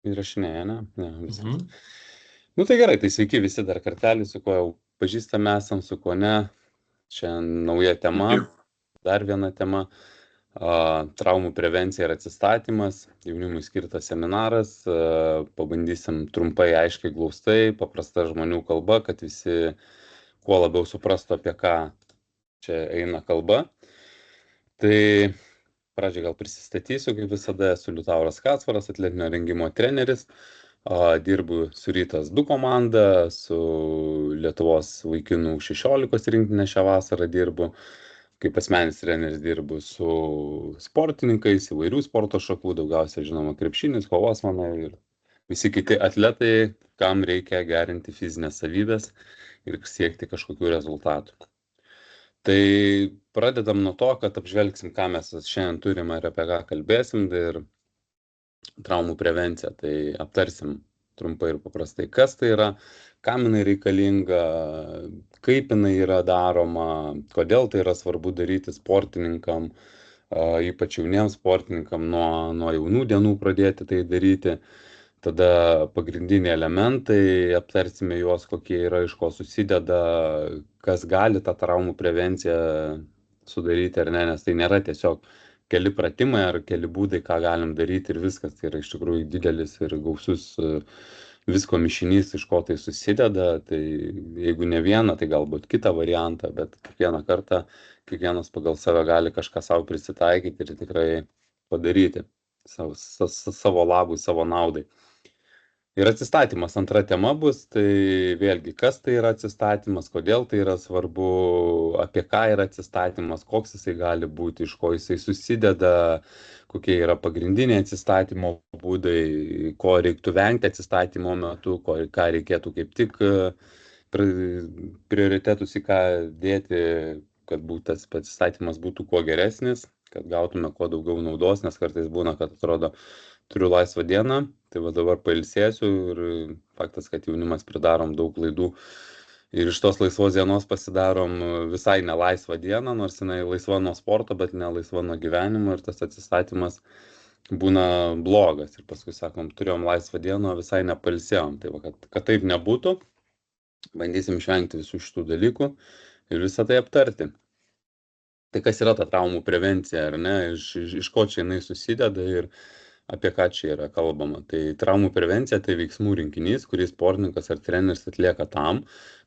Įrašinėja, ne? Ne, viskas. Mhm. Nu tai gerai, tai sveiki visi dar kartelį, su kuo jau pažįstame esam, su kuo ne. Čia nauja tema, dar viena tema. Traumų prevencija ir atsistatymas, jaunimui skirtas seminaras. Pabandysim trumpai, aiškiai, glaustai, paprasta žmonių kalba, kad visi kuo labiau suprastų, apie ką čia eina kalba. Tai pradžiai gal prisistatysiu, kaip visada, esu Liutauras Kacvaras, atletinio rengimo treneris. Dirbu su Rytas 2 komanda, su Lietuvos vaikinų 16 rinktinė šią vasarą dirbu. Kaip asmenis treneris dirbu su sportininkais, įvairių sporto šakų, daugiausia žinoma krepšinis, kovos menai ir visi kiti atletai, kam reikia gerinti fizinės savybės ir siekti kažkokių rezultatų. Tai pradedam nuo to, kad apžvelgsim, ką mes šiandien turime ir apie ką kalbėsim, ir traumų prevencija. Tai aptarsim trumpai ir paprastai, kas tai yra, kam jinai reikalinga, kaip jinai yra daroma, kodėl tai yra svarbu daryti sportininkam, ypač jauniems sportininkam nuo jaunų dienų pradėti tai daryti. Tada pagrindiniai elementai, aptarsime juos, kokie yra, iš ko susideda, kas gali tą traumų prevenciją sudaryti ar ne, nes tai nėra tiesiog keli pratimai ar keli būdai, ką galim daryti ir viskas. Tai yra iš tikrųjų didelis ir gausus visko mišinys, iš ko tai susideda. Tai jeigu ne vieną, tai galbūt kitą variantą, bet kiekvieną kartą kiekvienas pagal save gali kažką savo prisitaikyti ir tikrai padaryti savo labui, savo naudai. Ir atsistatymas antra tema bus, tai vėlgi, kas tai yra atsistatymas, kodėl tai yra svarbu, apie ką yra atsistatymas, koks jisai gali būti, iš ko jisai susideda, kokie yra pagrindiniai atsistatymo būdai, ko reiktų vengti atsistatymo metu, ką reikėtų kaip tik prioritetus į ką dėti, kad tas atsistatymas būtų kuo geresnis, kad gautume kuo daugiau naudos, nes kartais būna, kad atrodo, turiu laisvą dieną, tai va dabar pailsėsiu ir faktas, kad jaunimas pridarom daug klaidų ir iš tos laisvos dienos pasidarom visai nelaisvą dieną, nors jinai laisva nuo sporto, bet ne laisva nuo gyvenimo ir tas atsistatymas būna blogas. Ir paskui sakom, turėjom laisvą dieną, visai nepailsėjom. Tai va, kad taip nebūtų, bandysim išvengti visų šitų dalykų ir visą tai aptarti. Tai kas yra ta traumų prevencija, ar ne, iš ko čia jinai susideda ir apie ką čia yra kalbama. Tai traumų prevencija tai veiksmų rinkinys, kurį sportininkas ar treneris atlieka tam,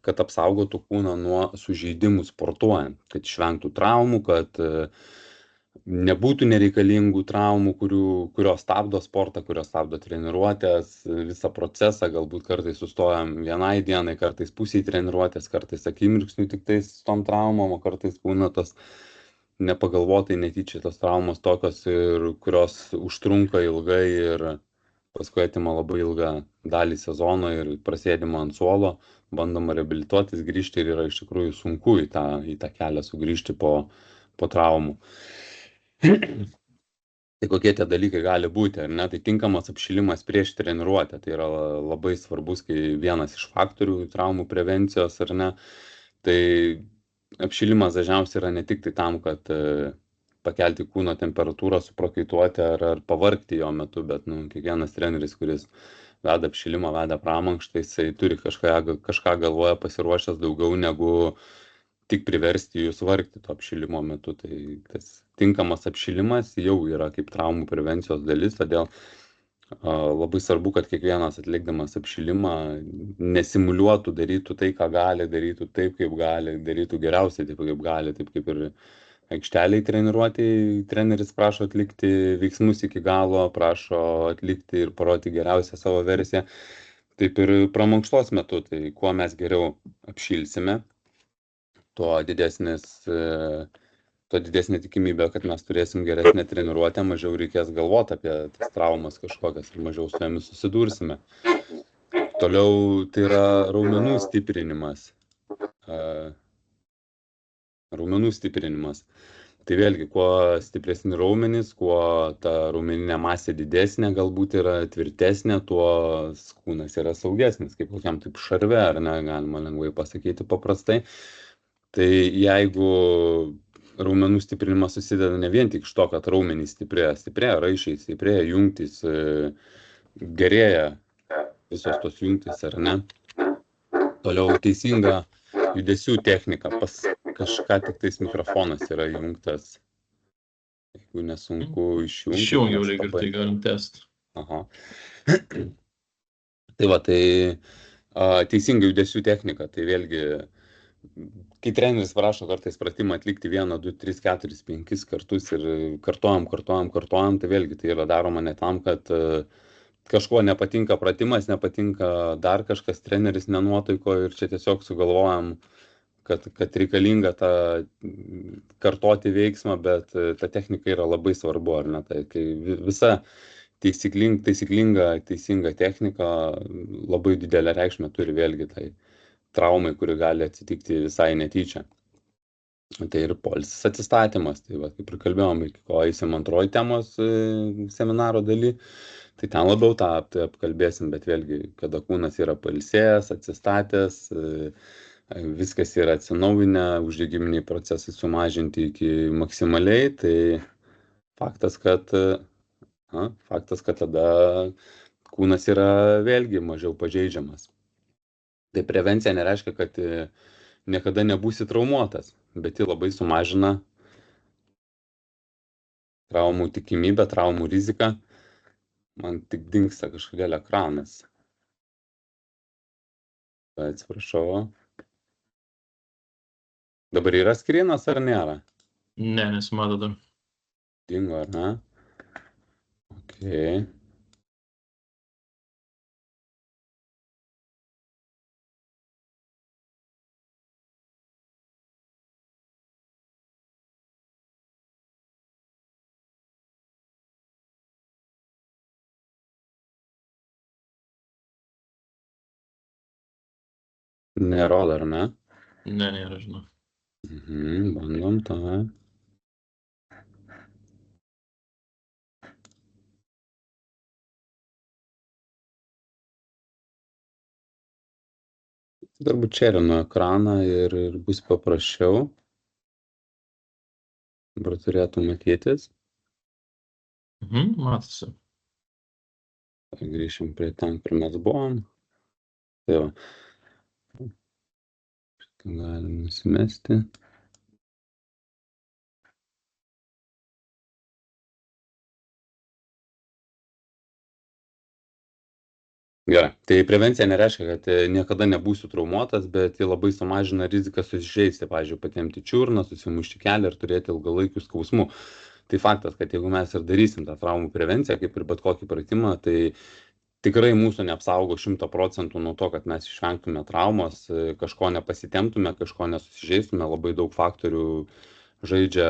kad apsaugotų kūną nuo sužeidimų sportuojant, kad išvengtų traumų, kad nebūtų nereikalingų traumų, kurios stabdo sportą, kurios stabdo treniruotės, visą procesą, galbūt kartais sustojam vienai dienai, kartais pusiai treniruotės, kartais akimirksniui tik tais tom traumom, o kartais būna tos nepagalvotai netyčia tos traumos tokios, kurios užtrunka ilgai ir paskui atima labai ilgą dalį sezono ir prasėdima ant suolo, bandoma reabilituotis, grįžti ir yra iš tikrųjų sunku į tą kelią sugrįžti po traumų. Tai kokie tie dalykai gali būti, ar ne? Tai tinkamas apšilimas prieš treniruotę, tai yra labai svarbus, kai vienas iš faktorių traumų prevencijos, ar ne? Tai apšilimas dažniausiai yra ne tik tai tam, kad pakelti kūno temperatūrą, suprakaituoti ar pavargti jo metu, bet kiekvienas treneris, kuris veda apšilimą, veda pramankštą, jisai turi kažką galvoje pasiruošęs daugiau negu tik priversti jūs vargti to apšilimo metu. Tai tas tinkamas apšilimas jau yra kaip traumų prevencijos dalis, todėl labai svarbu, kad kiekvienas atlikdamas apšilimą nesimuliuotų, darytų tai, ką gali, darytų taip, kaip gali, darytų geriausiai taip, kaip gali, taip kaip ir aikšteliai treniruotėjai treneris prašo atlikti veiksmus iki galo, prašo atlikti ir parodyti geriausią savo versiją. Taip ir pramankštos metu, tai kuo mes geriau apšilsime, tuo didesnė tikimybė, kad mes turėsim geresnę treniruotę, mažiau reikės galvoti apie tas traumas kažkokias ir mažiau su jomis susidursime. Toliau tai yra raumenų stiprinimas. Raumenų stiprinimas. Tai vėlgi, kuo stipresni raumenys, kuo ta raumeninė masė didesnė, galbūt yra tvirtesnė, tuo kūnas yra saugesnis, kaip kokiam taip šarve, ar ne, galima lengvai pasakyti paprastai. Tai jeigu raumenų stiprinimas susideda ne vien tik iš to, kad raumenys stiprėja raiščiai, stiprėja jungtys, gerėja visos tos jungtys, ar ne? Toliau teisinga judesių technika. Pas kažką tik tais mikrofonas yra jungtas. Jeigu nesunku išjungti. Išjungiau lyg ir tai galim test. Aha. Tai va, tai teisinga judesių technika. Tai vėlgi, kai treneris prašo kartais pratimą atlikti 1, 2, 3, 4, 5 kartus ir kartojam, tai vėlgi tai yra daroma ne tam, kad kažko nepatinka pratimas, nepatinka dar kažkas, treneris nenuotaiko ir čia tiesiog sugalvojam, kad reikalinga tą kartoti veiksmą, bet ta technika yra labai svarbu, ar ne? Tai kai visa teisinga technika labai didelę reikšmę turi vėlgi tai traumai, kuri gali atsitikti visai netyčia. Tai ir poilsis atsistatymas, tai va, kaip ir kalbėjom, iki ko eisim antroji temos seminaro daly, tai ten labiau tą apkalbėsim, bet vėlgi, kada kūnas yra pailsėjęs, atsistatęs, viskas yra atsinaujinę, uždegiminiai procesai sumažinti iki maksimaliai, tai faktas, kad tada kūnas yra vėlgi mažiau pažeidžiamas. Tai prevencija nereiškia, kad niekada nebūsi traumuotas, bet ji labai sumažina traumų tikimybę, traumų riziką. Man tik dingsta kažkodėl ekranas. Atsiprašau. Dabar yra skrinas ar nėra? Ne, nesimato dar. Dingo, ar ne? Okay. Nerodo, ar ne? Ne, nėra, žinau. Bandom tą. Turbūt šerinu ekraną ir bus paprasčiau. Dabar turėtų matytis. Matosi. Grįšim prie ten, kur mes buvom. Tai va. Galim nusimesti. Gerai, tai prevencija nereiškia, kad niekada nebūsiu traumuotas, bet ji labai sumažina riziką susižeisti, pavyzdžiui, patempti čiurną, susimušti kelią ir turėti ilgalaikių skausmų. Tai faktas, kad jeigu mes ir darysim tą traumų prevenciją, kaip ir bet kokį pratimą, tai tikrai mūsų neapsaugo 100% nuo to, kad mes išvengtume traumos, kažko nepasitemptume, kažko nesusižeistume, labai daug faktorių žaidžia,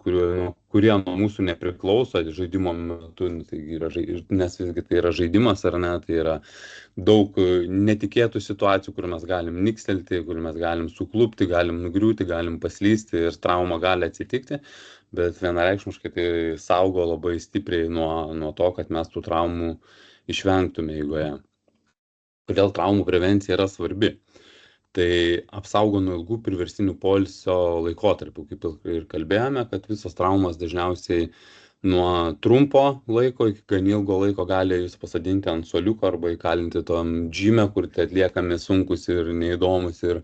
kurie nuo mūsų nepriklauso žaidimo metu, nes visgi tai yra žaidimas ar ne, tai yra daug netikėtų situacijų, kur mes galim nikstelti, kur mes galim suklupti, galim nugriūti, galim paslysti ir trauma gali atsitikti, bet vienareikšmiškai tai saugo labai stipriai nuo to, kad mes tų traumų išvengtume eigoje. Kodėl traumų prevencija yra svarbi? Tai apsaugo nuo ilgų priverstinių poilsio laikotarpių, kaip ir kalbėjome, kad visos traumos dažniausiai nuo trumpo laiko iki gan ilgo laiko gali jūs pasadinti ant suoliuko arba įkalinti tom džime, kur tai atliekami sunkus ir neįdomus ir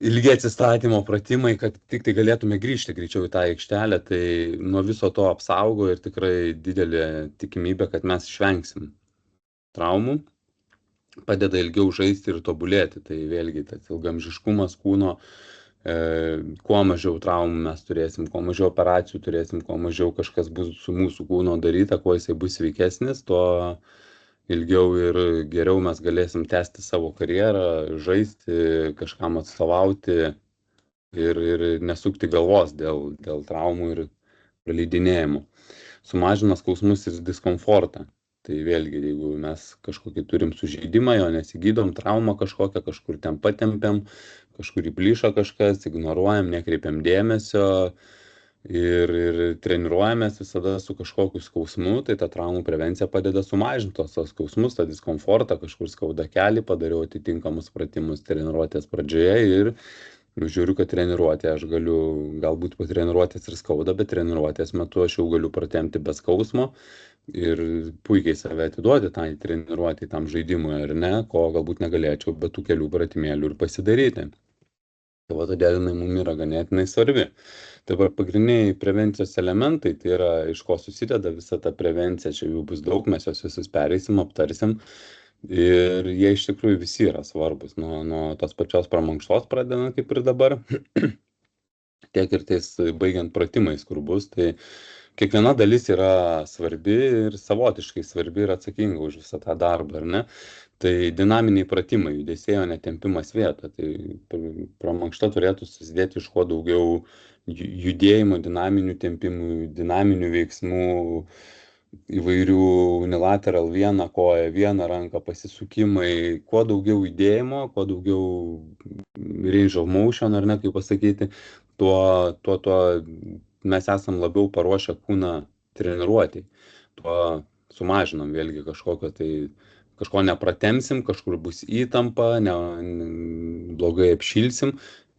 ilgi atsistatymo pratimai, kad tik tai galėtume grįžti greičiau į tą aikštelę, tai nuo viso to apsaugo ir tikrai didelė tikimybė, kad mes išvengsim traumų. Padeda ilgiau žaisti ir tobulėti, tai vėlgi tas ilgamžiškumas kūno, kuo mažiau traumų mes turėsim, kuo mažiau operacijų turėsim, kuo mažiau kažkas bus su mūsų kūno daryta, kuo jisai bus sveikesnis, tuo ilgiau ir geriau mes galėsim tęsti savo karjerą, žaisti, kažkam atstovauti ir nesukti galvos dėl traumų ir praleidinėjimų. Sumažina skausmus ir diskomfortą. Tai vėlgi, jeigu mes kažkokį turim sužeidimą, jo nesigydom, traumą kažkokią, kažkur ten patempiam, kažkur įplyšo kažkas, ignoruojam, nekreipiam dėmesio ir treniruojamės visada su kažkokiu skausmu, tai ta traumų prevencija padeda sumažinti tos skausmus, tą diskomfortą, kažkur skauda kelį, padariau atitinkamus pratimus treniruotės pradžioje ir žiūriu, kad treniruotė aš galiu, galbūt po treniruotės ir skauda, bet treniruotės metu aš jau galiu pratempti be skausmo, ir puikiai save atiduoti tai treniruotei, tam žaidimui, ar ne, ko galbūt negalėčiau be tų kelių pratimėlių ir pasidaryti. Tai va todėl jinai mums yra ganėtinai svarbi. Dabar pagrindiniai prevencijos elementai, tai yra iš ko susideda visa ta prevencija, čia jų bus daug, mes juos visus pereisim, aptarsim. Ir jie iš tikrųjų visi yra svarbus, nuo tos pačios pramankštos pradedant kaip ir dabar, tiek ir tais baigiant pratimais, kur bus. Tai kiekviena dalis yra svarbi ir savotiškai svarbi ir atsakinga už visą tą darbą, ar ne? Tai dinaminiai pratimai, judesiai, o ne tempimas vietą. Tai pramankšta turėtų susidėti iš kuo daugiau judėjimo, dinaminių tempimų, dinaminių veiksmų, įvairių unilateral, vieną koją, vieną ranką pasisukimai, kuo daugiau judėjimo, kuo daugiau range of motion, ar ne, kaip pasakyti, tuo mes esam labiau paruošę kūną treniruotei. Tuo sumažinam vėlgi kažko nepratemsim, kažkur bus įtampa, blogai apšilsim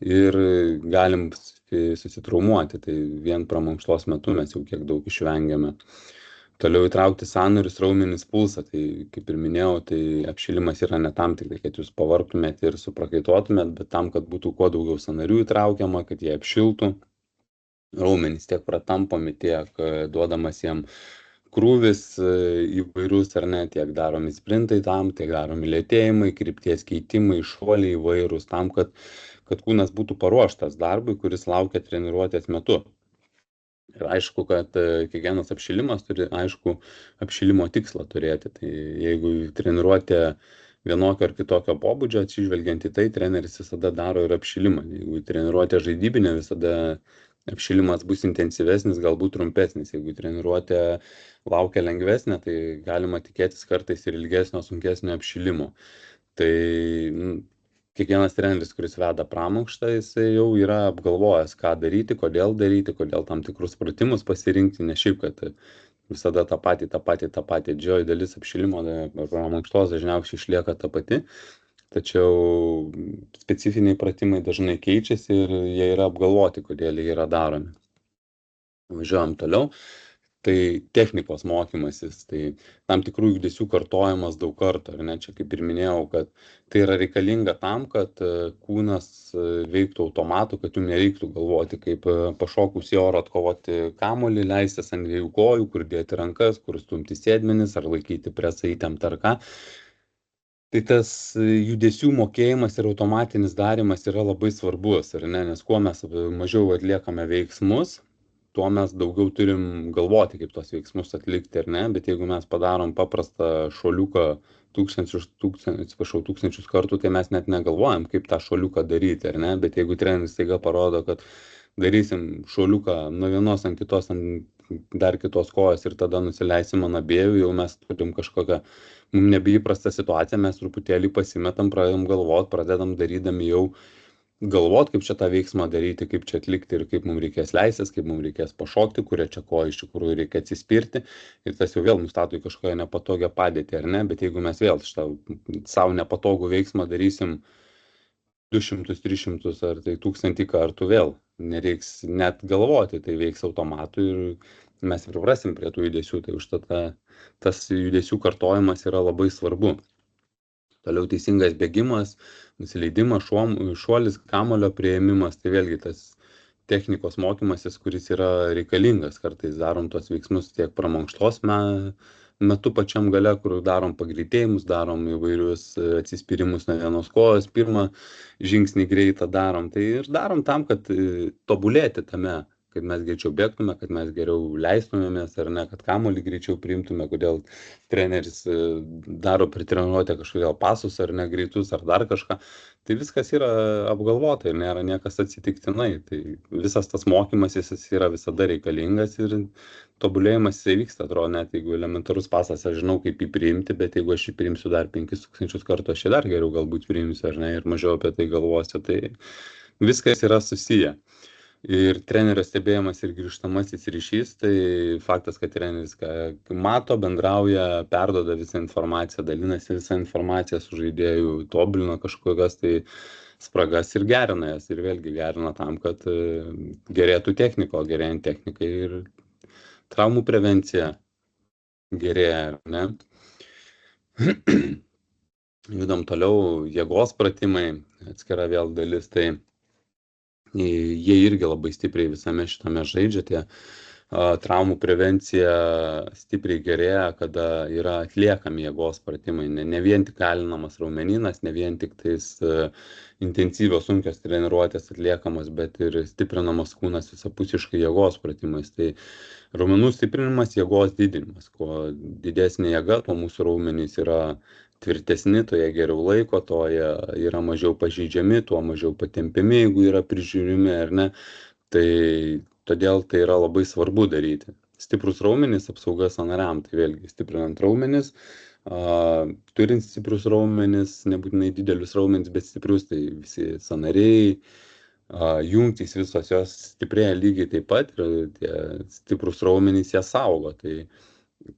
ir galim susitraumuoti. Tai vien pramankštos metu mes jau kiek daug išvengiame. Toliau įtraukti sąnarius, raumenis, pulsą. Tai kaip ir minėjau, tai apšilimas yra ne tam tik, kad jūs pavargtumėt ir suprakaituotumėt, bet tam, kad būtų kuo daugiau sąnarių įtraukiama, kad jie apšiltų. Raumenys tiek pratampomi, tiek duodamas jiem krūvis įvairius, ar ne, tiek daromi sprintai tam, tiek daromi lėtėjimai, krypties keitimai, šuoliai įvairūs tam, kad kūnas būtų paruoštas darbui, kuris laukia treniruotės metu. Ir aišku, kad kiekvienas apšilimas turi aišku apšilimo tikslą turėti. Tai jeigu treniruotė vienokio ar kitokio pobūdžio, atsižvelgiant į tai, treneris visada daro ir apšilimą. Jeigu treniruotė žaidybinė, visada apšilimas bus intensyvesnis, galbūt trumpesnis. Jeigu treniruotė laukia lengvesnė, tai galima tikėtis kartais ir ilgesnio, sunkesnio apšilimo. Tai kiekvienas treneris, kuris veda pramankštą, jisai jau yra apgalvojęs, ką daryti, kodėl tam tikrus pratimus pasirinkti, ne šiaip, kad visada tą patį. Didžioji dalis apšilimo pramankštos dažniausiai išlieka ta pati. Tačiau specifiniai pratimai dažnai keičiasi ir jie yra apgalvoti, kodėl jie yra daromi. Važiuojam toliau. Tai technikos mokymasis, tai tam tikrų judesių kartojimas daug kartų, ar ne? Čia kaip ir minėjau, kad tai yra reikalinga tam, kad kūnas veiktų automatu, kad jums nereiktų galvoti, kaip pašokus į orą atkovoti kamuolį, leistis ant dviejų kojų, kur dėti rankas, kur stumti sėdmenis, ar laikyti presą įtemptą ar ką. Tai tas judesių mokėjimas ir automatinis darimas yra labai svarbus, ar ne? Nes kuo mes mažiau atliekame veiksmus, tuo mes daugiau turim galvoti, kaip tos veiksmus atlikti, ar ne? Bet jeigu mes padarom paprastą šuoliuką tūkstančius kartų, tai mes net negalvojam, kaip tą šuoliuką daryti, ar ne? Bet jeigu treneris staiga parodo, kad darysim šuoliuką nuo vienos ant kitos, ant dar kitos kojos ir tada nusileisim ant abiejų, jau mes turim kažkokią mums nebeįprastą situaciją, mes truputėlį pasimetam, pradedam darydami jau galvot, kaip čia tą veiksmą daryti, kaip čia atlikti ir kaip mums reikės leistis, kaip mums reikės pašokti, kuria čia koja iš tikrųjų reikia atsispirti. Ir tas jau vėl nustato į kažkokią nepatogią padėtį, ar ne? Bet jeigu mes vėl šitą savo nepatogų veiksmą darysim 200, 300 ar tai 1000 kartų, vėl nereiks net galvoti, tai veiks automatu ir mes priprasim prie tų judesių. Tai užtat tas judesių kartojimas yra labai svarbu. Toliau teisingas bėgimas, nusileidimas, šuolis, kamuolio priėmimas, tai vėlgi tas technikos mokymasis, kuris yra reikalingas. Kartais darom tuos veiksmus tiek pramankštos metu pačiam gale, kur darom pagreitėjimus, darom įvairius atsispyrimus nuo vienos kojos, pirmą žingsnį greitą darom. Tai ir darom tam, kad tobulėti tame, kad mes greičiau bėgtume, kad mes geriau leistumėmės, ar ne, kad kamuolį greičiau priimtume, kodėl treneris daro per treniruotę kažkodėl pasus ar ne greitus ar dar kažką. Tai viskas yra apgalvota ir nėra niekas atsitiktinai. Tai visas tas mokymasis jis yra visada reikalingas ir tobulėjimas jisai vyksta, atrodo, net jeigu elementarus pasas, aš žinau, kaip jį priimti, bet jeigu aš jį priimsiu dar 5000 kartų, aš jį dar geriau galbūt priimsiu, ar ne, ir mažiau apie tai galvosiu. Tai viskas yra susiję. Ir trenerio stebėjimas ir grįžtamasis ryšys, tai faktas, kad treneris mato, bendrauja, perduoda visą informaciją, dalinasi visą informaciją su žaidėjų, tobulina kažkokias tai spragas ir gerina jas. Ir vėlgi gerina tam, kad gerėtų technika, o gerėjant technikai ir traumų prevencija gerėja, ar ne? Judam toliau, jėgos pratimai, atskira vėl dalis, tai jie irgi labai stipriai visame šitame žaidžia, tie traumų prevencija stipriai gerėja, kada yra atliekami jėgos pratimai, ne vien tik kalinamas raumenynas, ne vien tik tais intensyvios sunkios treniruotės atliekamos, bet ir stiprinamas kūnas visapusiškai jėgos pratimais. Tai raumenų stiprinimas, jėgos didinimas. Kuo didesnė jėga, tuo mūsų raumenys yra tvirtesni, tuo jie geriau laiko, tuo jie yra mažiau pažeidžiami, tuo mažiau patempiami, jeigu yra prižiūrimi ar ne. Tai todėl tai yra labai svarbu daryti. Stiprus raumenys, apsauga sąnariam, tai vėlgi stiprinant raumenis, turint stiprus raumenis, nebūtinai didelius raumenis, bet stiprius, tai visi sąnariai, jungtys visos jos stiprėja lygiai taip pat ir tie stiprus raumenys ją saugo. Tai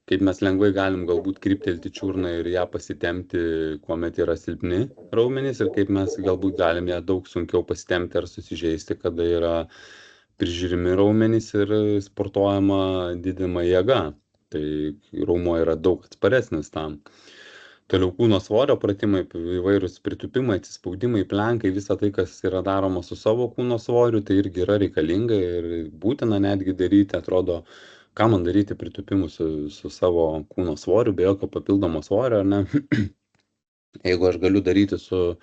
kaip mes lengvai galim galbūt kryptelti čiurną ir ją pasitempti, kuomet yra silpni raumenys, ir kaip mes galbūt galim ją daug sunkiau pasitempti ar susižeisti, kada yra prižiūrimi raumenys ir sportuojama didinama jėga. Tai raumuo yra daug atsparesnis tam. Toliau kūno svorio pratimai, įvairūs pritūpimai, atsispaudimai, plenkai, visa tai, kas yra daroma su savo kūno svoriu, tai irgi yra reikalinga ir būtina netgi daryti, atrodo, ką man daryti pritūpimus su savo kūno svoriu, be jokio papildomo svorio, ar ne? Jeigu aš galiu daryti su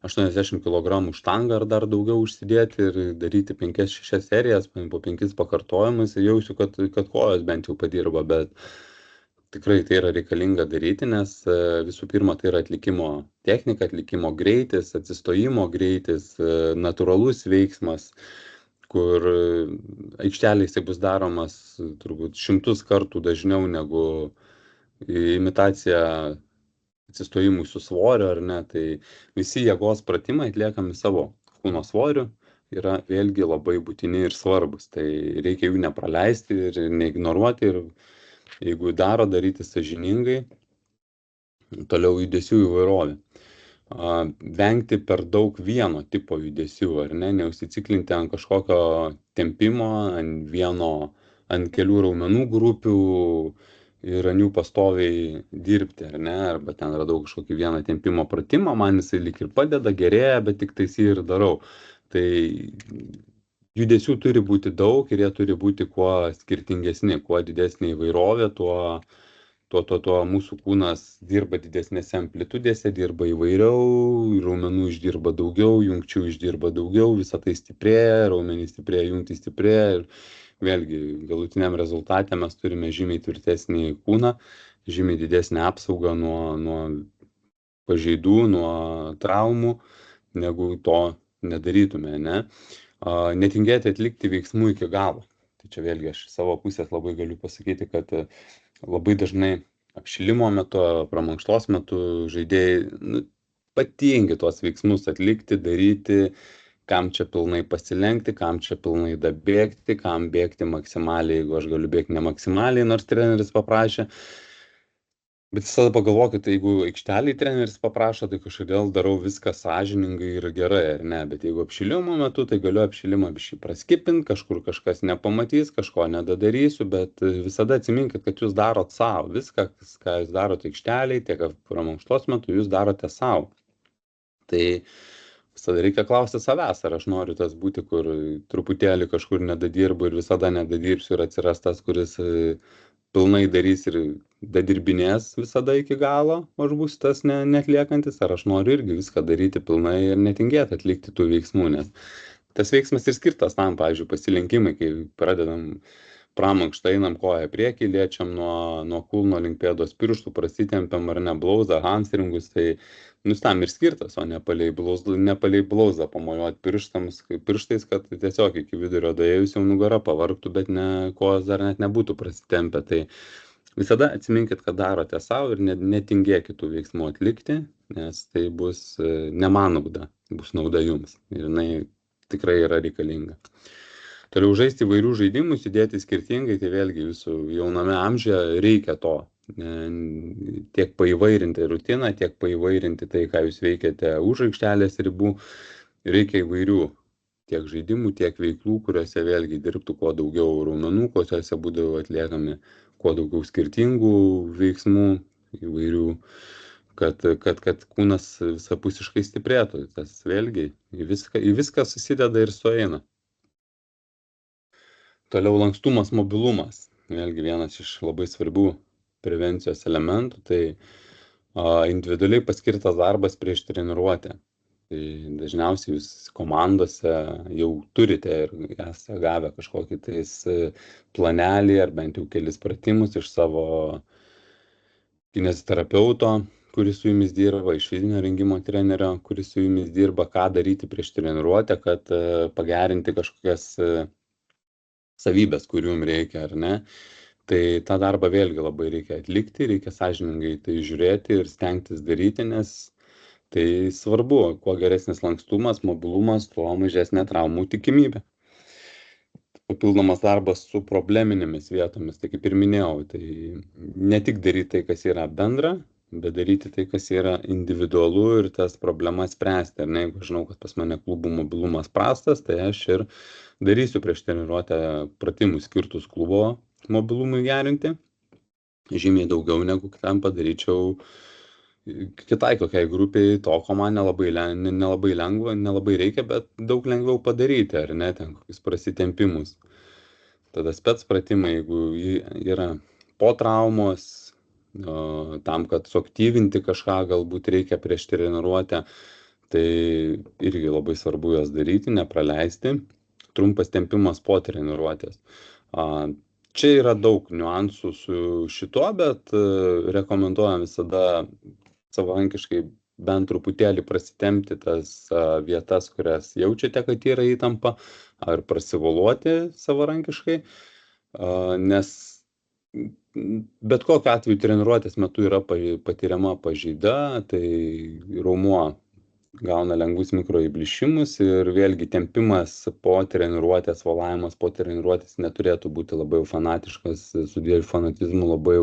80 kg štangą ar dar daugiau užsidėti ir daryti 5-6 serijas, po 5 pakartojimus, ir jausiu, kad kojos bent jau padirba, bet tikrai tai yra reikalinga daryti, nes visų pirma, tai yra atlikimo technika, atlikimo greitis, atsistojimo greitis, natūralus veiksmas, kur aikštelėje jisai bus daromas turbūt 100 kartų dažniau negu imitacija atsistojimui su svoriu, ar ne, tai visi jėgos pratimai atliekami savo kūno svoriu yra vėlgi labai būtini ir svarbus. Tai reikia jų nepraleisti ir neignoruoti, ir jeigu daryti sąžiningai. Toliau judesių įvairovė. Vengti per daug vieno tipo judesių, ar ne, neužsiciklinti ant kažkokio tempimo, ant kelių raumenų grupių ir ant jų pastoviai dirbti, ar ne, arba ten radau kažkokį vieną tempimo pratimą, man jisai lyg ir padeda, gerėja, bet tik tais jį ir darau. Tai judesių turi būti daug ir jie turi būti kuo skirtingesni, kuo didesnė įvairovė, tuo mūsų kūnas dirba didesnėse amplitudėse, dirba įvairiau, raumenų išdirba daugiau, jungčių išdirba daugiau, visa tai stiprėja, raumenys stiprėja, jungtys stiprėja ir vėlgi galutiniam rezultate mes turime žymiai tvirtesnį kūną, žymiai didesnę apsaugą nuo pažeidų, nuo traumų, negu to nedarytume, ne? Netingėti atlikti veiksmų iki galo. Tai čia vėlgi aš savo pusės labai galiu pasakyti, kad labai dažnai apšilimo metu, pramankštos metu žaidėjai patingi tuos veiksmus atlikti, daryti, kam čia pilnai pasilenkti, kam čia pilnai dabėgti, kam bėgti maksimaliai, jeigu aš galiu bėgti ne maksimaliai, nors treneris paprašė. Bet visada pagalvokit, jeigu aikšteliai treneris paprašo, tai kažkodėl darau viską sąžiningai ir gerai, ar ne? Bet jeigu apšilimo metu, tai galiu apšilimą biškį praskipinti, kažkur kažkas nepamatys, kažko nedadarysiu, bet visada atsiminkit, kad jūs darot savo. Viską, ką jūs darote aikšteliai, tiek pramankštos metu, jūs darote savo. Tai visada reikia klausti savęs, ar aš noriu tas būti, kur truputėlį kažkur nedadirbu ir visada nedadirbsiu ir atsiras tas, kuris pilnai darys ir dadirbinės visada iki galo, aš būsiu tas neatliekantis, ar aš noriu irgi viską daryti pilnai ir netingėti atlikti tų veiksmų, nes tas veiksmas ir skirtas tam, pavyzdžiui, pasilenkimai, kai pradedam pramankštą, einam koją priekį, liečiam nuo kulno link pėdos pirštų, prasitempiam ar ne blauzdą, hamstringus, tai tam ir skirtas, o ne palei blauzdą pamojuoti pirštais, kad tiesiog iki vidurio daėjus jau nugara pavargtų, bet kojos dar net nebūtų prasitempę. Tai visada atsiminkit, kad darote savo ir netingėkit tų veiksmų atlikti, nes tai bus ne man nauda, bus nauda jums ir jinai tikrai yra reikalinga. Toliau žaisti įvairių žaidimų, įdėti skirtingai, tai vėlgi jūsų jauname amžiuje reikia to. Tiek paįvairinti rutiną, tiek paįvairinti tai, ką jūs veikiate už aikštelės ribų. Reikia įvairių tiek žaidimų, tiek veiklų, kuriuose vėlgi dirbtų kuo daugiau raumenų, kuriuose būdavo atliekami kuo daugiau skirtingų veiksmų įvairių, kad kūnas visapusiškai stiprėtų. Tas vėlgi į viską susideda ir sueina. Toliau lankstumas, mobilumas. Vėlgi vienas iš labai svarbių prevencijos elementų, tai individualiai paskirtas darbas prieš treniruotę. Tai dažniausiai jūs komandose jau turite ir esate gavę kažkokį tais planelį ar bent jau kelis pratimus iš savo kineziterapeuto, kuris su jumis dirba, iš fizinio rengimo trenerio, kuris su jumis dirba, ką daryti prieš treniruotę, kad pagerinti kažkokias savybės, kurių jums reikia, ar ne. Tai tą darbą vėlgi labai reikia atlikti, reikia sąžiningai tai žiūrėti ir stengtis daryti, nes tai svarbu, kuo geresnis lankstumas, mobilumas, tuo mažesnė traumų tikimybė. Papildomas darbas su probleminėmis vietomis, tai kaip ir minėjau, tai ne tik daryti tai, kas yra bendra, bet daryti tai, kas yra individualu ir tas problemas spręsti. Ar ne, jeigu žinau, kad pas mane klubų mobilumas prastas, tai aš ir darysiu prieš treniruotę pratimus skirtus klubo mobilumui gerinti, žymiai daugiau negu tam padaryčiau kitai kokiai grupiai to, ko man nelabai lengva, nelabai reikia, bet daug lengviau padaryti, ar ne, ten kokius prasitempimus. Tada spec pratimai, jeigu yra po traumos, tam, kad suaktyvinti kažką galbūt reikia prieš treniruotę, tai irgi labai svarbu juos daryti, nepraleisti. Trumpas tempimas po treniruotės. Čia yra daug niuansų su šituo, bet rekomenduojam visada savarankiškai bent truputėlį prasitempti tas vietas, kurias jaučiate, kad yra įtampa, ar prasivoluoti savarankiškai, nes bet kokiu atveju treniruotės metu yra patiriama pažeida, tai raumuo gauna lengvus mikroįblišimus ir vėlgi tempimas po treniruotės, valavimas po treniruotės neturėtų būti labai fanatiškas, su dideliu fanatizmu, labai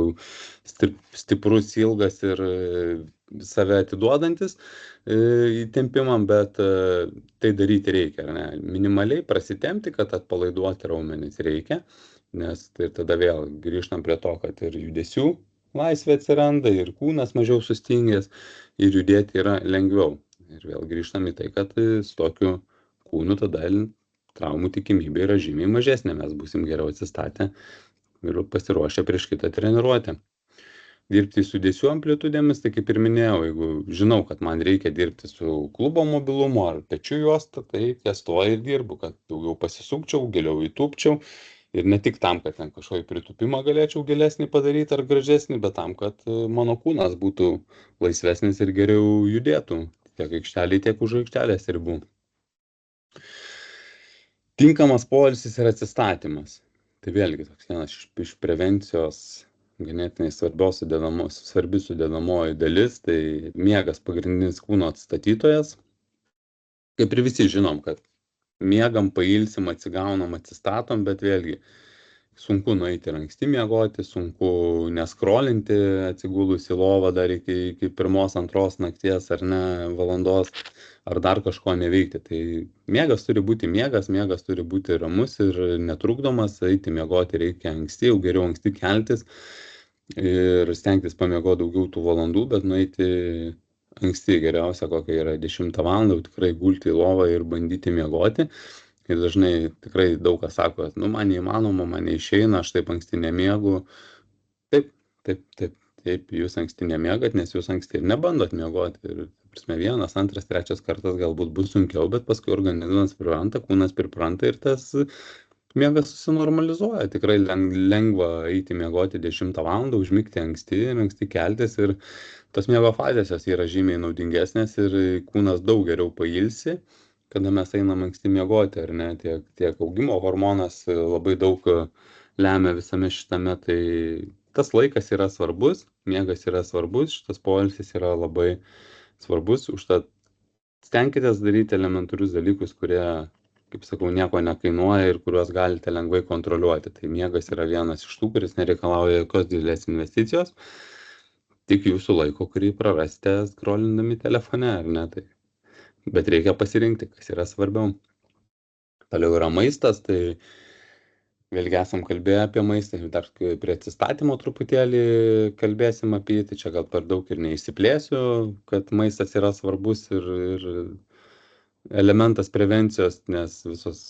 stiprus, ilgas ir save atiduodantis tempimam, bet tai daryti reikia, ar ne? Minimaliai prasitempti, kad atpalaiduoti raumenis reikia, nes tai tada vėl grįžtam prie to, kad ir judesių laisvė atsiranda, ir kūnas mažiau sustingęs, ir judėti yra lengviau. Ir vėl grįžtam į tai, kad su tokiu kūnu tada traumų tikimybė yra žymiai mažesnė, mes būsim geriau atsistatę ir pasiruošę prieš kitą treniruotę. Dirbti su judesių amplitudėmis, tai kaip ir minėjau, jeigu žinau, kad man reikia dirbti su klubo mobilumu ar pečių juosta, tai ties to ir dirbu, kad daugiau pasisukčiau, giliau įtūpčiau. Ir ne tik tam, kad ten kažkokį pritūpimą galėčiau gilesnį padaryti ar gražesnį, bet tam, kad mano kūnas būtų laisvesnis ir geriau judėtų tiek aikštelėje, tiek už aikštelės ribų. Tinkamas poilsis ir atsistatymas. Tai vėlgi toks vienas iš prevencijos ganėtinai svarbi sudedamoji dalis, tai miegas pagrindinis kūno atstatytojas. Kaip ir visi žinom, kad miegam, pailsim, atsigaunam, atsistatom, bet vėlgi sunku nueiti ir anksti miegoti, sunku neskrolinti atsigulus į lovą dar iki 1-2 nakties ar ne valandos, ar dar kažko neveikti. Tai miegas turi būti miegas turi būti ramus ir netrukdomas, eiti miegoti reikia anksti, jau geriau anksti keltis ir stengtis pamiegoti daugiau tų valandų, bet nueiti anksti geriausia, kokia yra 10 valandą, tikrai gulti į lovą ir bandyti miegoti. Ir dažnai tikrai daug kas sako, kad man neįmanoma, man neišeina, aš taip anksti nemiegu. Taip, jūs anksti nemiegat, nes jūs anksti ir nebandot miegoti. Ir, prasme, 1, 2, 3 kartas galbūt bus sunkiau, bet paskui organizmas pripranta, kūnas pripranta ir tas miegas susinormalizuoja. Tikrai lengva eiti miegoti 10 valandą, užmigti anksti ir anksti keltis. Ir tos miego fazės jos yra žymiai naudingesnės ir kūnas daug geriau pailsi, kada mes einam anksti miegoti, ar ne, tiek augimo hormonas labai daug lemia visame šitame, tai tas laikas yra svarbus, miegas yra svarbus, šitas poilsis yra labai svarbus, užtat stenkitės daryti elementarius dalykus, kurie, kaip sakau, nieko nekainuoja ir kuriuos galite lengvai kontroliuoti. Tai miegas yra vienas iš tų, kuris nereikalauja jokios didelės investicijos, tik jūsų laiko, kurį prarasite scrollindami telefone, ar ne, tai bet reikia pasirinkti, kas yra svarbiau. Toliau yra maistas, tai vėlgi esam kalbėję apie maistą, dar prie atsistatymo truputėlį kalbėsim apie jį, tai čia gal per daug ir neišsiplėsiu, kad maistas yra svarbus ir elementas prevencijos, nes visos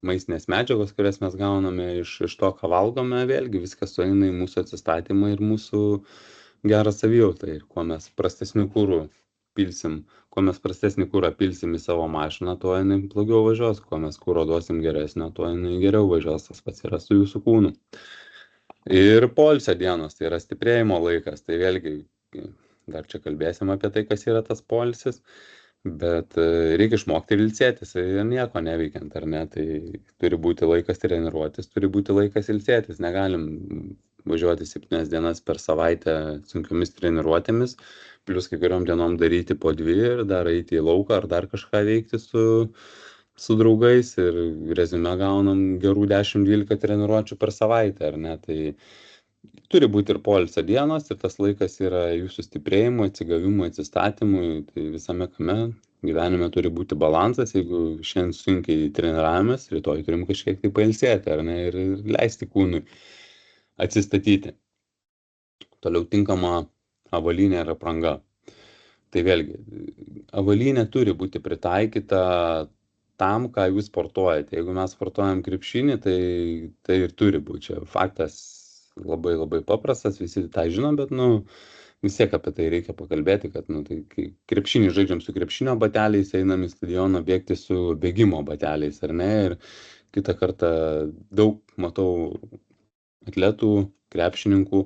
maistinės medžiagos, kurias mes gauname iš to, ką valgome, vėlgi viskas sueina į mūsų atsistatymą ir mūsų gerą savijautą. Ir kuo mes prastesnių kūrų pilsim, kuo mes prastesnį kūrą pilsim į savo mašiną, tuo jinai blogiau važiuos, kuo mes kūro duosim geresnio, tuo jinai geriau važiuos, tas pats yra su jūsų kūnu. Ir poilsio dienos, tai yra stiprėjimo laikas, tai vėlgi dar čia kalbėsim apie tai, kas yra tas poilsis. Bet reikia išmokti ilsėtis ir nieko neveikiant, ar ne? Tai turi būti laikas treniruotis, turi būti laikas ilsėtis. Negalim važiuoti 7 dienas per savaitę sunkiomis treniruotėmis, plius kai kuriom dienom daryti po 2 ir dar eiti į lauką ar dar kažką veikti su draugais ir reziume gaunam gerų 10-12 treniruočių per savaitę, ar ne? Tai turi būti ir poilsio dienos ir tas laikas yra jūsų stiprėjimui, atsigavimui, atsistatymui, tai visame kame gyvenime turi būti balansas, jeigu šiandien sunkiai treniravomės, rytoj turim kažkiek tai pailsėti, ar ne, ir leisti kūnui atsistatyti. Toliau tinkama avalynė ir apranga. Tai vėlgi, avalynė turi būti pritaikyta tam, ką jūs sportuojate. Jeigu mes sportuojam krepšinį, tai ir turi būti. Čia faktas labai labai paprastas, visi tą žino, bet vis tiek apie tai reikia pakalbėti, kad tai kai krepšinį žaidžiam su krepšinio bateliais, einam į stadioną bėgti su bėgimo bateliais, ar ne? Ir kitą kartą daug matau atletų, krepšininkų,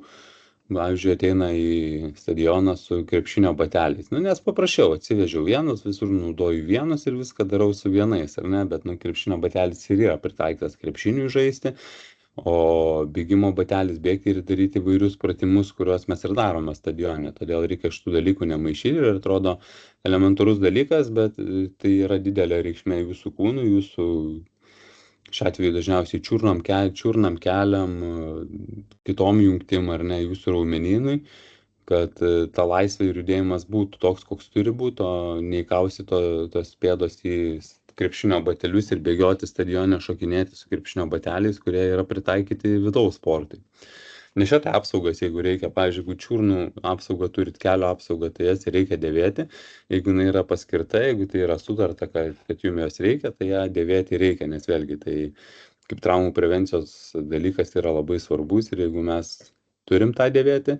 pavyzdžiui, ateina į stadioną su krepšinio bateliais. Nes paprašiau, atsivežiau vienus, visur naudoju vienus ir viską darau su vienais, ar ne? Bet krepšinio batelis ir yra pritaikytas krepšiniui žaisti, o bėgimo batelis bėgti ir daryti įvairius pratimus, kuriuos mes ir darome stadione. Todėl reikia šitų dalykų nemaišyti ir atrodo elementarus dalykas, bet tai yra didelė reikšmė jūsų kūnui, jūsų šiuo atveju dažniausiai čiurnam keliam, kitom jungtim ar ne jūsų raumenynui, kad ta laisvė ir judėjimas būtų toks, koks turi būti, o neįkausi tos pėdos į krepšinio batelius ir bėgioti stadione, šokinėti su krepšinio bateliais, kurie yra pritaikyti vidaus sportui. Nešioti apsaugas, jeigu reikia, pavyzdžiui, jeigu čiurnų apsaugą turit, kelio apsaugą, tai jas reikia dėvėti. Jeigu jinai yra paskirta, jeigu tai yra sutarta, kad jums jos reikia, tai ją dėvėti reikia, nes vėlgi tai kaip traumų prevencijos dalykas yra labai svarbus ir jeigu mes turim tą dėvėti,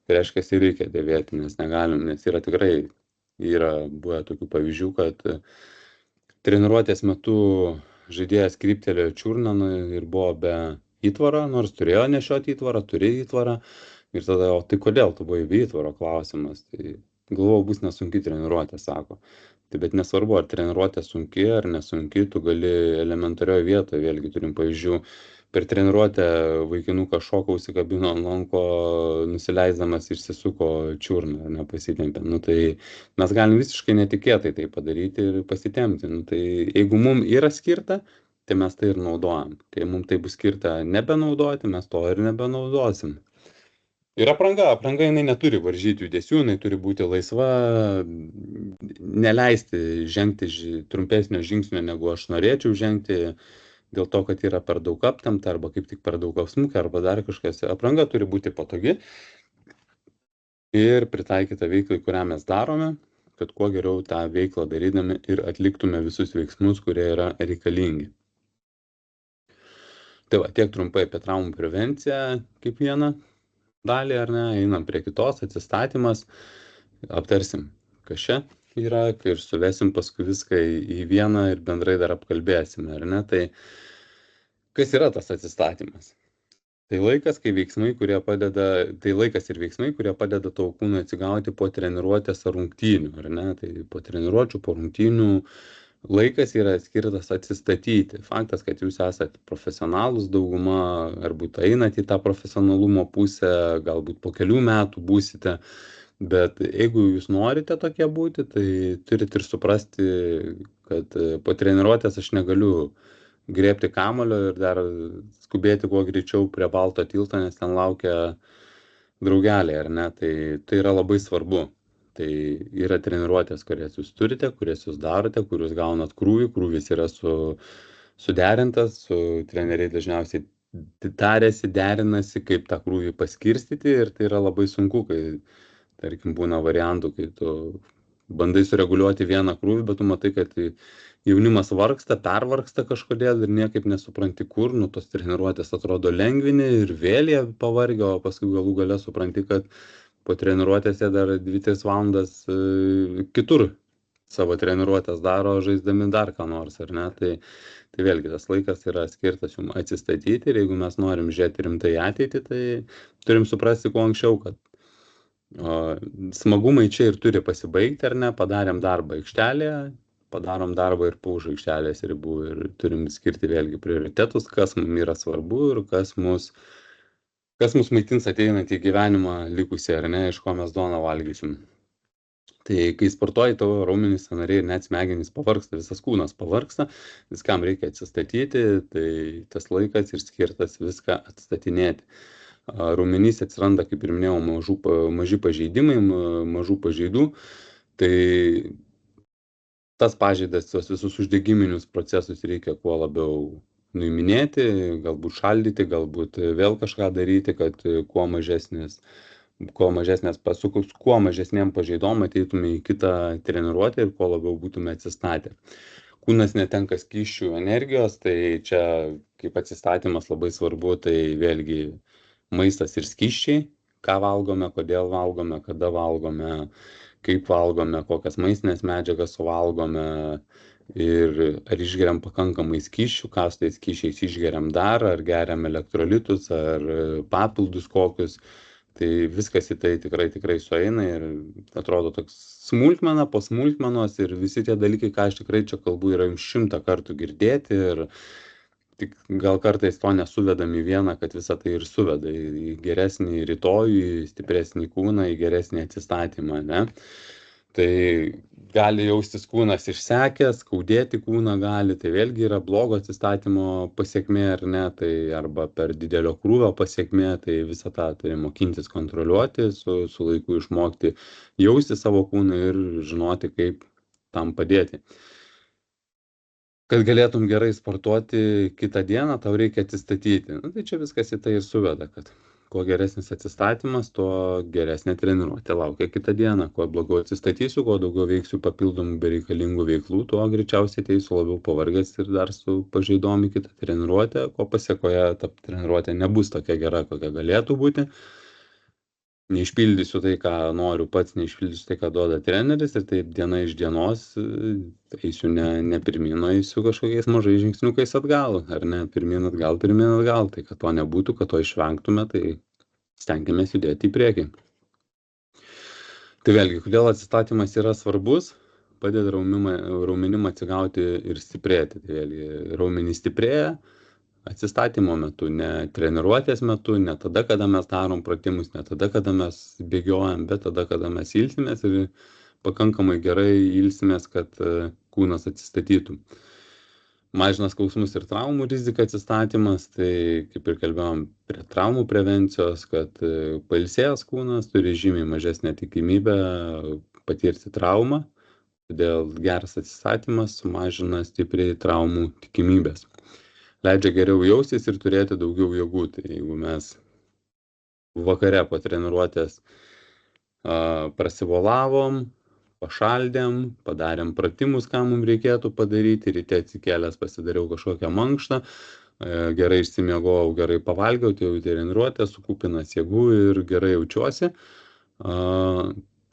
tai reiškia, tai reikia dėvėti, nes negalim, nes yra tikrai, yra buvę tokių pavyzdžių, kad treniruotės metu žaidėjas kryptelėjo čiurną ir buvo be įtvaro, nors turėjo nešioti įtvarą, turi įtvarą. Ir tada, o tai kodėl tu buvai be įtvaro klausimas? Tai galvojau, bus nesunki treniruotė, sako. Tai bet nesvarbu, ar treniruotė sunki ar nesunki, tu gali elementarioje vietoje, vėlgi turim pavyzdžių, per treniruotę vaikinukas šoko, užsikabino ant lanko, nusileisdamas išsisuko čiurną, nepasitempė. Tai mes galim visiškai netikėtai tai padaryti ir pasitempti. Tai jeigu mums yra skirta, tai mes tai ir naudojam. Kai mums tai bus skirta nebenaudoti, mes to ir nebenaudosim. Ir apranga jinai neturi varžyti judesių, jinai turi būti laisva, neleisti žengti trumpesnio žingsnio, negu aš norėčiau žengti, dėl to, kad yra per daug aptempta, arba kaip tik per daug apsmukę, arba dar kažkas. Apranga turi būti patogi ir pritaikyta veiklai, kurią mes darome, kad kuo geriau tą veiklą darydami ir atliktume visus veiksmus, kurie yra reikalingi. Tai va, tiek trumpai apie traumų prevenciją kaip vieną dalį, ar ne, einam prie kitos, atsistatymas, aptarsim, kas čia yra, ir suvesim paskui viską į vieną ir bendrai dar apkalbėsime, ar ne? Tai kas yra tas atsistatymas? Tai laikas, ir veiksmai, kurie padeda tavo kūnui atsigauti po treniruotės ar rungtynių, ar ne? Tai po treniruočių, po rungtynių laikas yra skirtas atsistatyti. Faktas, kad jūs esate profesionalus dauguma, arbūt einate į tą profesionalumo pusę, galbūt po kelių metų būsite, bet jeigu jūs norite tokie būti, tai turite ir suprasti, kad po treniruotės aš negaliu griebti kamuolio ir dar skubėti kuo greičiau prie balto tilto, nes ten laukia draugeliai, ar ne? Tai yra labai svarbu. Tai yra treniruotės, kurias jūs turite, kurias jūs darote, kur jūs gaunat krūvį, krūvis yra suderintas, su treneriai dažniausiai tariasi, derinasi, kaip tą krūvį paskirstyti ir tai yra labai sunku, kai, tarkim, būna variantų, kai tu bandai sureguliuoti vieną krūvį, bet tu matai, kad jaunimas vargsta, pervargsta kažkodėl ir niekaip nesupranti kur, nu tos treniruotės atrodo lengvini ir vėl jie pavargę, o paskui galų gale supranti, kad po treniruotės jie dar 2-3 valandas kitur savo treniruotės daro, žaisdami dar ką nors, ar ne? Tai vėlgi tas laikas yra skirtas jums atsistatyti ir jeigu mes norim žiūrėti rimtai į ateitį, tai turim suprasti kuo anksčiau, kad smagumai čia ir turi pasibaigti, ar ne? Padarėm darbą aikštelėje, padarom darbą ir po už aikštelės ribų ir turim skirti vėlgi prioritetus, kas mums yra svarbu ir kas mus maitins ateinantį gyvenimą likusį, ar ne, iš ko mes duoną valgysim. Tai kai sportuoji, tavo raumenys, sąnariai ir net smegenys pavargsta, visas kūnas pavargsta, viskam reikia atsistatyti, tai tas laikas ir skirtas viską atstatinėti. Raumenys atsiranda, kaip ir minėjau, maži pažeidimai, mažų pažeidų, tai tas pažeidas, tuos visus uždegiminius procesus reikia kuo labiau nuiminėti, galbūt šaldyti, galbūt vėl kažką daryti, kad kuo mažesnėm pažeidom ateitume į kitą treniruotę ir kuo labiau būtume atsistatę. Kūnas netenka skysčių energijos, tai čia kaip atsistatymas labai svarbu, tai vėlgi maistas ir skysčiai, ką valgome, kodėl valgome, kada valgome, kaip valgome, kokias maistinės medžiagas suvalgome ir ar išgeriam pakankamai skysčių, ką su tais skysčiais išgeriam dar, ar geriam elektrolitus, ar papildus kokius. Tai viskas į tai tikrai sueina ir atrodo toks smulkmena po smulkmenos ir visi tie dalykai, ką aš tikrai čia kalbu, yra jums 100 kartų girdėti ir tik gal kartais to nesuvedam į vieną, kad visą tai ir suveda į geresnį rytojų, į stipresnį kūną, į geresnį atsistatymą, ne? Tai gali jaustis kūnas išsekęs, skaudėti kūną gali, tai vėlgi yra blogo atsistatymo pasiekmė ar ne, tai arba per didelio krūvio pasiekmė, tai visą tą turi mokintis kontroliuoti, su laiku išmokti jausti savo kūną ir žinoti, kaip tam padėti. Kad galėtum gerai sportuoti kitą dieną, tau reikia atsistatyti. Tai čia viskas į tai ir suveda, kad kuo geresnis atsistatymas, tuo geresnė treniruotė laukia kitą dieną. Kuo blogiau atsistatysiu, kuo daugiau veiksiu papildomų bereikalingų veiklų, tuo greičiausiai ateisiu labiau pavargęs ir dar su pažeidom į kitą treniruotę, ko pasiekoje ta treniruotė nebus tokia gera, kokia galėtų būti. Neišpildysiu tai, ką noriu pats, neišpildysiu tai, ką duoda treneris ir taip diena iš dienos eisiu ne pirmyn, eisiu kažkokiais mažais žingsniukais atgal, ar ne, pirmyn atgal, tai kad to nebūtų, kad to išvengtume, tai stengiamės judėti į priekį. Tai vėlgi, kodėl atsistatymas yra svarbus, padeda raumenim atsigauti ir stiprėti, tai vėlgi raumenys stiprėja atsistatymo metu, ne treniruotės metu, ne tada, kada mes darom pratimus, ne tada, kada mes bėgiojam, bet tada, kada mes ilsimės ir pakankamai gerai ilsimės, kad kūnas atsistatytų. Mažina skausmus ir traumų riziką atsistatymas, tai kaip ir kalbėjom, prie traumų prevencijos, kad pailsėjęs kūnas turi žymiai mažesnę tikimybę patirti traumą, todėl geras atsistatymas sumažina stipriai traumų tikimybės. Leidžia geriau jaustis ir turėti daugiau jėgų. Tai jeigu mes vakare po treniruotės prasivolavom, pašaldėm, padarėm pratimus, ką mums reikėtų padaryti, ryte atsikėlęs pasidariau kažkokią mankštą, gerai išsimiegojau, gerai pavalgiau, tai jau treniruotė, sukupinas jėgų ir gerai jaučiuosi,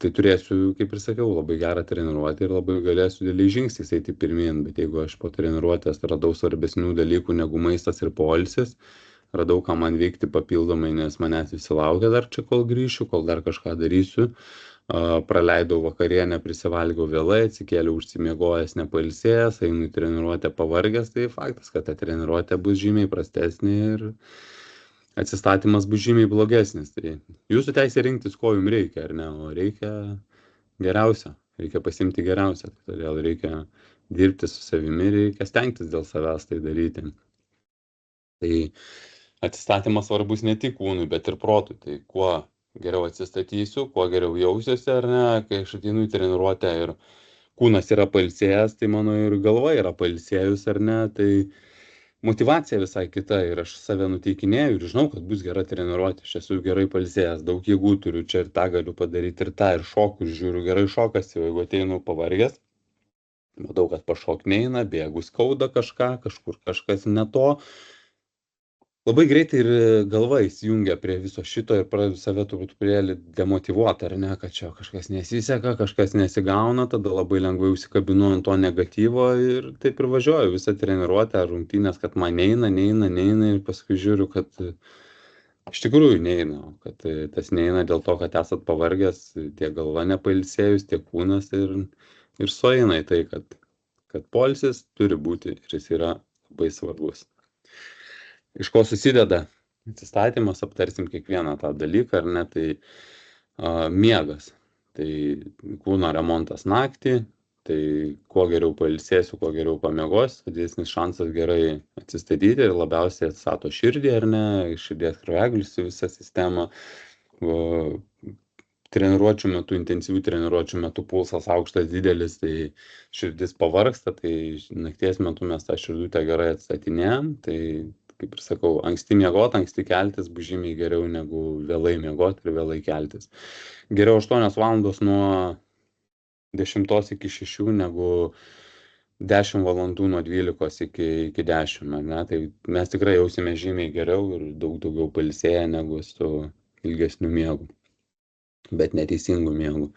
tai turėsiu, kaip ir sakiau, labai gerą treniruotę ir labai galėsiu dėliai žingsniais eiti pirmyn, bet jeigu aš po treniruotės radau svarbesnių dalykų negu maistas ir poilsis, radau, ką man veikti papildomai, nes manęs visi laukia dar čia, kol grįšiu, kol dar kažką darysiu, praleidau vakarienę, prisivalgiau vėlai, atsikėliau užsimiegojęs, nepailsėjęs, einu į treniruotę pavargęs, tai faktas, kad ta treniruotė bus žymiai prastesnė ir atsistatymas bus žymiai blogesnis. Tai jūsų teisė rinktis, ko jums reikia, ar ne, o reikia geriausio, reikia pasimti geriausią, todėl reikia dirbti su savimi, reikia stengtis dėl savęs tai daryti. Tai atsistatymas svarbus ne tik kūnui, bet ir protui, tai kuo geriau atsistatysiu, kuo geriau jausiuosi, ar ne, kai aš ateinu į treniruotę ir kūnas yra pailsėjęs, tai mano ir galva yra pailsėjus, ar ne, tai motyvacija visai kita ir aš save nuteikinėju ir žinau, kad bus gera treniruotė, aš esu gerai pailsėjęs, daug jėgų turiu, čia ir tą galiu padaryti ir tą, ir šoku, ir žiūriu, gerai šokas, jau jeigu ateinu pavargęs, matau, kad pašok neina, bėgu skauda kažką, kažkur kažkas ne to. Labai greitai ir galva įsijungia prie viso šito ir pradedu save truputėlį demotyvuoti, ar ne, kad čia kažkas nesiseka, kažkas nesigauna, tada labai lengvai užsikabinu ant to negatyvo ir taip ir važiuoju visą treniruotę ar rungtynės, kad man neina ir paskui žiūriu, kad iš tikrųjų neina, kad tas neina dėl to, kad esat pavargęs, tiek galva nepailsėjus, tiek kūnas ir sueina į tai, kad poilsis turi būti ir jis yra labai svarbus. Iš ko susideda atsistatymas, aptarsim kiekvieną tą dalyką, ar ne, tai miegas, tai kūno remontas naktį, tai kuo geriau pailsėsiu, kuo geriau pamiegosiu, didesnis šansas gerai atsistatyti ir labiausiai atstato širdį, ar ne, širdies kraujagyslių visą sistemą. Treniruočių metu, intensyvių treniruočių metu pulsas aukštas didelis, tai širdis pavargsta, tai nakties metu mes tą širdutę gerai atstatinėjam, tai kaip ir sakau, anksti miegot, anksti keltis bus žymiai geriau negu vėlai miegot ir vėlai keltis. Geriau 8 valandos nuo 10 iki 6 negu 10 valandų nuo 12 iki 10, ne? Tai mes tikrai jausime žymiai geriau ir daug daugiau pailsėję negu su ilgesniu miegu, bet neteisingų miegų.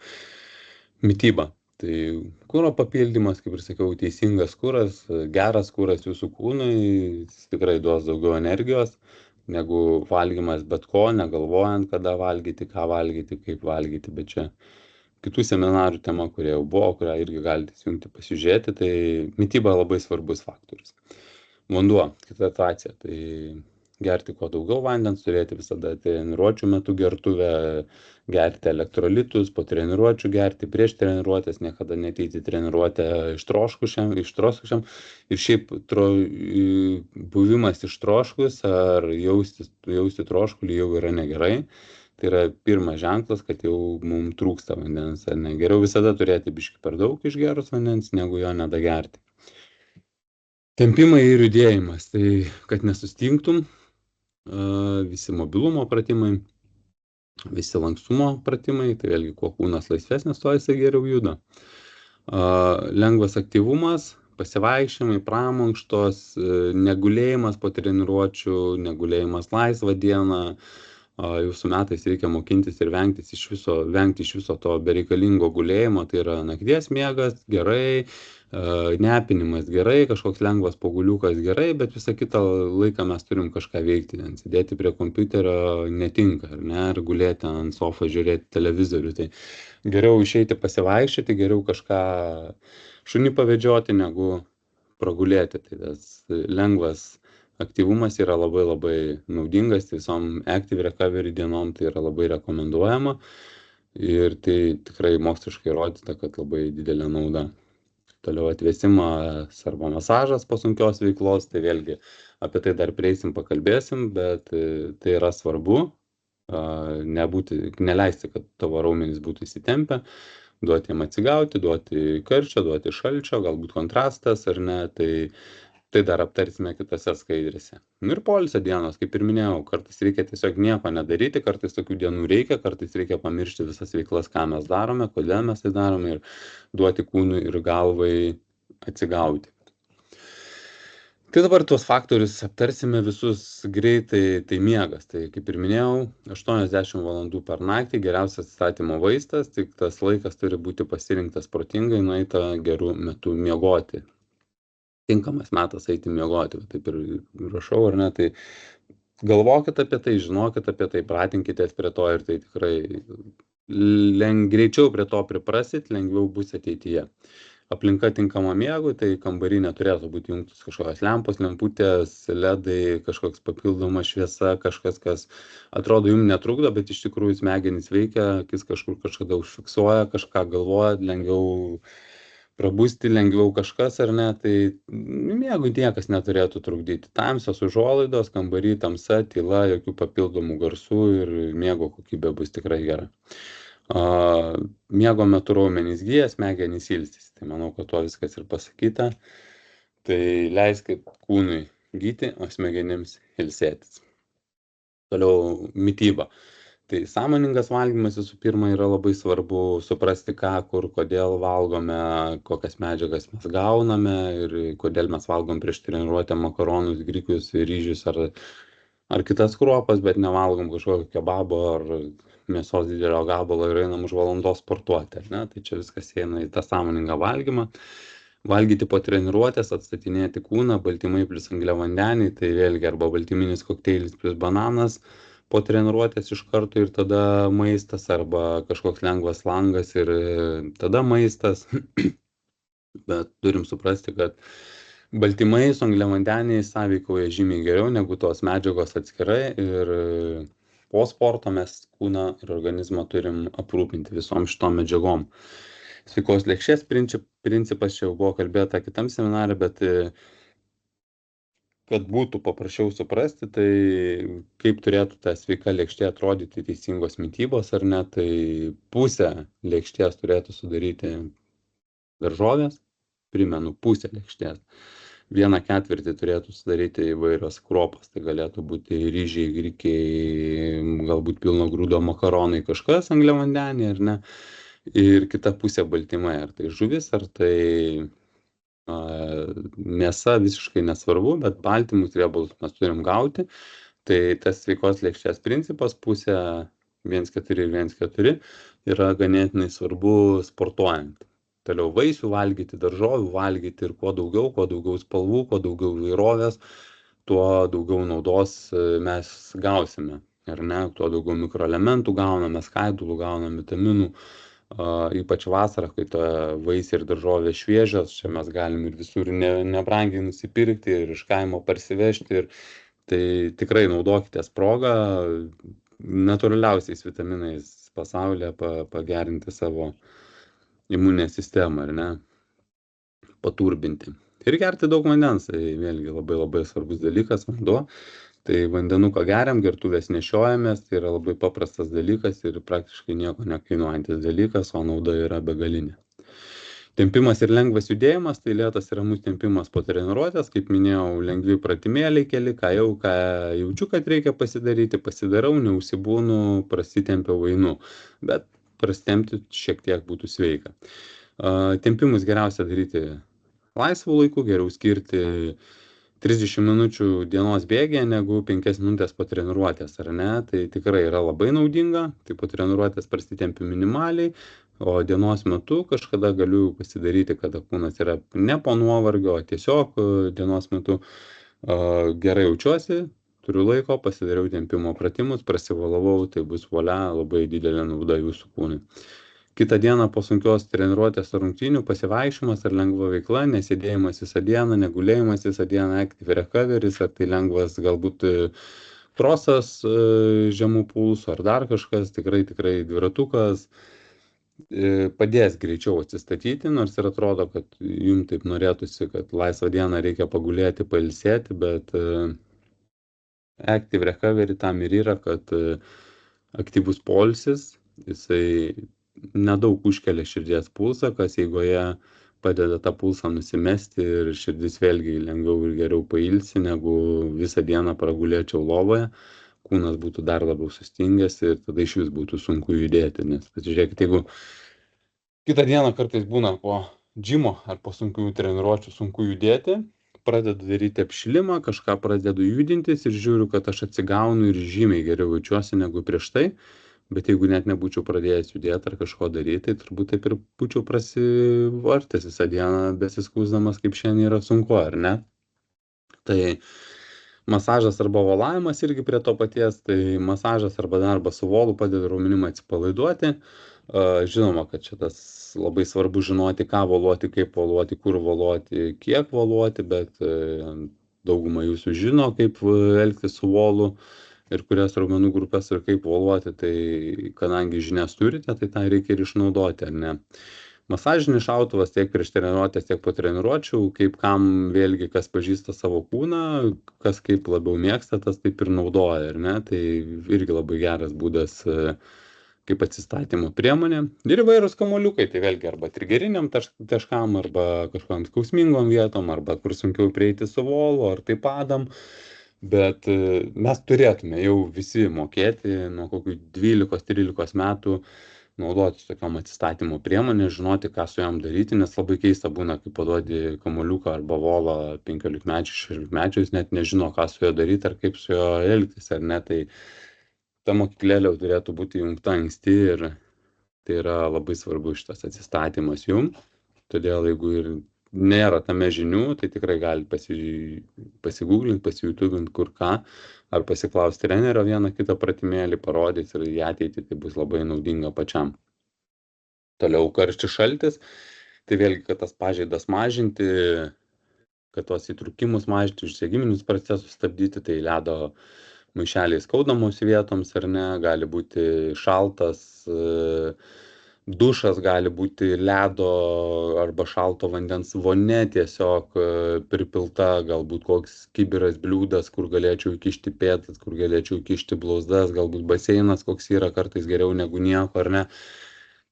Mityba. Tai kūro papildymas, kaip ir sakiau, teisingas kūras, geras kūras jūsų kūnui, jis tikrai duos daugiau energijos negu valgymas bet ko, negalvojant, kada valgyti, ką valgyti, kaip valgyti, bet čia kitų seminarų tema, kurie jau buvo, kurią irgi galite įsijungti pasižiūrėti, tai mityba labai svarbus faktorius. Vanduo, hidratacija, tai gerti kuo daugiau vandens, turėti visada treniruočių metu gertuvę, gerti elektrolitus, po treniruočių gerti, prieš treniruotės, niekada neateiti treniruotę ištroškusiam. Ir šiaip buvimas ištroškus ar jausti troškulį jau yra negerai. Tai yra pirmas ženklas, kad jau mums trūksta vandens, ar ne. Geriau visada turėti biškį per daug išgerus vandens, negu jo nedagerti. Tempimai ir judėjimas, tai kad nesustingtum, visi mobilumo pratimai, visi lankstumo pratimai, tai vėlgi kuo kūnas laisvesnis, tuo jisai geriau juda. Lengvas aktyvumas, pasivaikščiojimai, pramankštos, negulėjimas po treniruočių, negulėjimas laisvą dieną. Jūsų metais reikia mokintis ir vengti iš viso to bereikalingo gulėjimo, tai yra nakties miegas gerai, nepinimas gerai, kažkoks lengvas paguliukas gerai, bet visą kitą laiką mes turim kažką veikti, sėdėti prie kompiuterio netinka, ar ne, ar gulėti ant sofos, žiūrėti televizorių, tai geriau išeiti pasivaikščioti, geriau kažką šunį pavedžioti, negu pragulėti, tai tas lengvas aktyvumas yra labai labai naudingas, visom Active Recovery dienom tai yra labai rekomenduojama ir tai tikrai moksliškai įrodyta, kad labai didelė nauda. Toliau atvėsimas arba masažas po sunkios veiklos, tai vėlgi apie tai dar prieisim, pakalbėsim, bet tai yra svarbu, neleisti, kad tavo raumenys būtų įsitempę, duoti jam atsigauti, duoti karčio, duoti šalčio, galbūt kontrastas ar ne, tai dar aptarsime kitose skaidrėse. Ir poilsio dienos, kaip ir minėjau, kartais reikia tiesiog nieko nedaryti, kartais tokių dienų reikia, kartais reikia pamiršti visas veiklas, ką mes darome, kodėl mes tai darome ir duoti kūnui ir galvai atsigauti. Tai dabar tuos faktorius aptarsime visus greitai, tai miegas. Tai kaip ir minėjau, 80 valandų per naktį geriausias atstatymo vaistas, tik tas laikas turi būti pasirinktas protingai, nueita gerų metų miegoti. Tinkamas metas eiti miegoti, taip ir rašau, ar ne, tai galvokit apie tai, žinokit apie tai, pratinkitės prie to ir tai tikrai greičiau prie to priprasit, lengviau bus ateityje. Aplinka tinkama miegui, tai kambarį neturėtų būti jungtus kažkokios lempos, lemputės, ledai, kažkoks papildoma šviesa, kažkas, kas atrodo jums netrukdo, bet iš tikrųjų smegenys veikia, akis kažkur kažkada užfiksuoja, kažką galvoja, lengviau prabusti, lengviau kažkas ar ne, tai miegui niekas neturėtų trukdyti. Tamsios užuolaidos, kambarį tamsa, tyla, jokių papildomų garsų ir miego kokybė bus tikrai gera. Miego metu raumenys gyja, smegenys ilsisi, tai manau, kad tuo viskas ir pasakyta. Tai leiskit kūnui gyti, o smegenims ilsėtis. Toliau mityba. Tai sąmoningas valgymas visų pirma yra labai svarbu suprasti, ką, kur, kodėl valgome, kokias medžiagas mes gauname ir kodėl mes valgom prieš treniruotę makaronus, grikius, ryžius ar kitas kruopas, bet nevalgom kažkokio kebabo ar mėsos didelio gabalo ir einam už valandos sportuoti. Ne? Tai čia viskas eina į tą sąmoningą valgymą. Valgyti po treniruotės, atstatinėti kūną, baltymai plus angliavandeniai, tai vėlgi arba baltyminis kokteilis plus bananas po treniruotės iš karto ir tada maistas, arba kažkoks lengvas langas ir tada maistas. Bet turim suprasti, kad baltymai su angliavandeniai sąveikauja žymiai geriau negu tos medžiagos atskirai ir po sporto mes kūną ir organizmą turim aprūpinti visom šitom medžiagom. Sveikos lėkštės principas čia jau buvo kalbėta kitam seminare, bet kad būtų paprasčiau suprasti, tai kaip turėtų ta sveika lėkštė atrodyti teisingos mitybos ar ne, tai pusę lėkštės turėtų sudaryti daržovės, primenu, pusę lėkštės. 1/4 turėtų sudaryti įvairios kruopos, tai galėtų būti ryžiai, grikiai, galbūt pilno grūdo makaronai, kažkas angliavandeniai ar ne. Ir kita pusė baltymai, ar tai žuvis, ar tai mėsa, visiškai nesvarbu, bet baltymus riebalus mes turim gauti. Tai tas sveikos lėkštės principas, pusė 1/4 ir 1/4 yra ganėtinai svarbu sportuojant. Toliau vaisių valgyti, daržovių valgyti ir kuo daugiau spalvų, kuo daugiau įvairovės, tuo daugiau naudos mes gausime. Ar ne, tuo daugiau mikroelementų gauname, skaidulų gauname, vitaminų. Ypač vasarą, kai ta vaisiai ir daržovės šviežios, čia mes galim ir visur nebrangiai nusipirkti ir iš kaimo parsivežti. Ir tai tikrai naudokitės progą natūraliausiais vitaminais pasaulyje pagerinti savo imuninę sistemą, ar ne, paturbinti. Ir gerti daug vandens, tai vėlgi labai svarbus dalykas, vanduo. Tai vandenuką geriam, gertuvės nešiojamės, tai yra labai paprastas dalykas ir praktiškai nieko nekainuojantis dalykas, o nauda yra begalinė. Tempimas ir lengvas judėjimas, tai lėtas ir ramus tempimas po treniruotės, kaip minėjau, lengvi pratimėliai keli, ką jaučiu, kad reikia pasidaryti, pasidarau, neužsibūnu, prasitempiau, einu, bet prasitempti šiek tiek būtų sveika. Tempimus geriausia daryti laisvų laikų, geriau skirti 30 minučių dienos bėgyje negu 5 minutės po treniruotės, ar ne? Tai tikrai yra labai naudinga, tai po treniruotės prasitempiu minimaliai, o dienos metu kažkada galiu pasidaryti, kada kūnas yra ne po nuovargio, o tiesiog dienos metu gerai jaučiuosi, turiu laiko, pasidariau tempimo pratimus, prasivalavau, tai bus volia, labai didelė nauda jūsų kūnui. Kitą dieną po sunkios treniruotės ar rungtynių pasivaikščiojimas ar lengva veikla, nesėdėjimas visą dieną, negulėjimas visą dieną, active recoveris, ar tai lengvas galbūt krosas žemų pulsų ar dar kažkas, tikrai dviratukas, padės greičiau atsistatyti, nors ir atrodo, kad jums taip norėtųsi, kad laisvą dieną reikia pagulėti, pailsėti, bet active recovery tam ir yra, kad aktyvus poilsis, jisai nedaug užkelia širdies pulsą, kas eigoje padeda tą pulsą nusimesti ir širdis vėlgi lengviau ir geriau pailsi, negu visą dieną pragulėčiau lovoje, kūnas būtų dar labiau sustingęs ir tada iš vis būtų sunku judėti, nes pasižiūrėkite, jeigu kitą dieną kartais būna po džimo ar po sunkių treniruočių sunku judėti, pradedu daryti apšilimą, kažką pradedu judintis ir žiūriu, kad aš atsigaunu ir žymiai geriau jaučiuosi negu prieš tai. Bet jeigu net nebūčiau pradėjęs judėti ar kažko daryti, tai turbūt taip ir būčiau prasivartęs visą dieną, besiskųsdamas, kaip šiandien yra sunku, ar ne? Tai masažas arba volavimas irgi prie to paties, tai masažas arba darbas su volu padeda raumenim atsipalaiduoti. Žinoma, kad čia tas labai svarbu žinoti, ką voluoti, kaip voluoti, kur voluoti, kiek voluoti, bet dauguma jūsų žino, kaip elgtis su volu ir kurias raumenų grupės ir kaip voluoti, tai kadangi žinias turite, tai tą reikia ir išnaudoti, ar ne? Masažinis šautuvas tiek prieš treniruotės, tiek po treniruočių, kaip kam vėlgi, kas pažįsta savo kūną, kas kaip labiau mėgsta, tas taip ir naudoja, ar ne? Tai irgi labai geras būdas kaip atsistatymo priemonė. Ir įvairūs kamuoliukai, tai vėlgi arba trigeriniam taškam, arba kažkokiam skausmingom vietom, arba kur sunkiau prieiti su volu, ar tai padam. Bet mes turėtume jau visi mokėti nuo kokių 12-13 metų naudotis tokiom atsistatymo priemonė, žinoti, ką su jam daryti, nes labai keista būna, kai paduodi kamuoliuką arba volą 15-mečiui, 16-mečiui, jis net nežino, ką su juo daryti ar kaip su juo elgtis, ar ne. Tai ta mokyklėlė turėtų būti įjungta anksti ir tai yra labai svarbu šitas atsistatymas jum. Todėl jeigu ir nėra tame žinių, tai tikrai gali pasigūglinti, pasijutubinti kur ką, ar pasiklausti trenerio vieną kitą pratimėlį, parodyti ir į ateitį tai bus labai naudinga pačiam. Toliau karštis šaltis, tai vėlgi, kad tas pažaidas mažinti, kad tos įtrūkimus mažinti, užsegiminius procesus stabdyti, tai ledo maišeliai skaudamos vietoms ar ne, gali būti šaltas dušas, gali būti ledo arba šalto vandens vonia tiesiog pripilta, galbūt koks kibiras bliūdas, kur galėčiau įkišti pėdas, kur galėčiau įkišti blauzdas, galbūt baseinas koks yra kartais geriau negu nieko ar ne.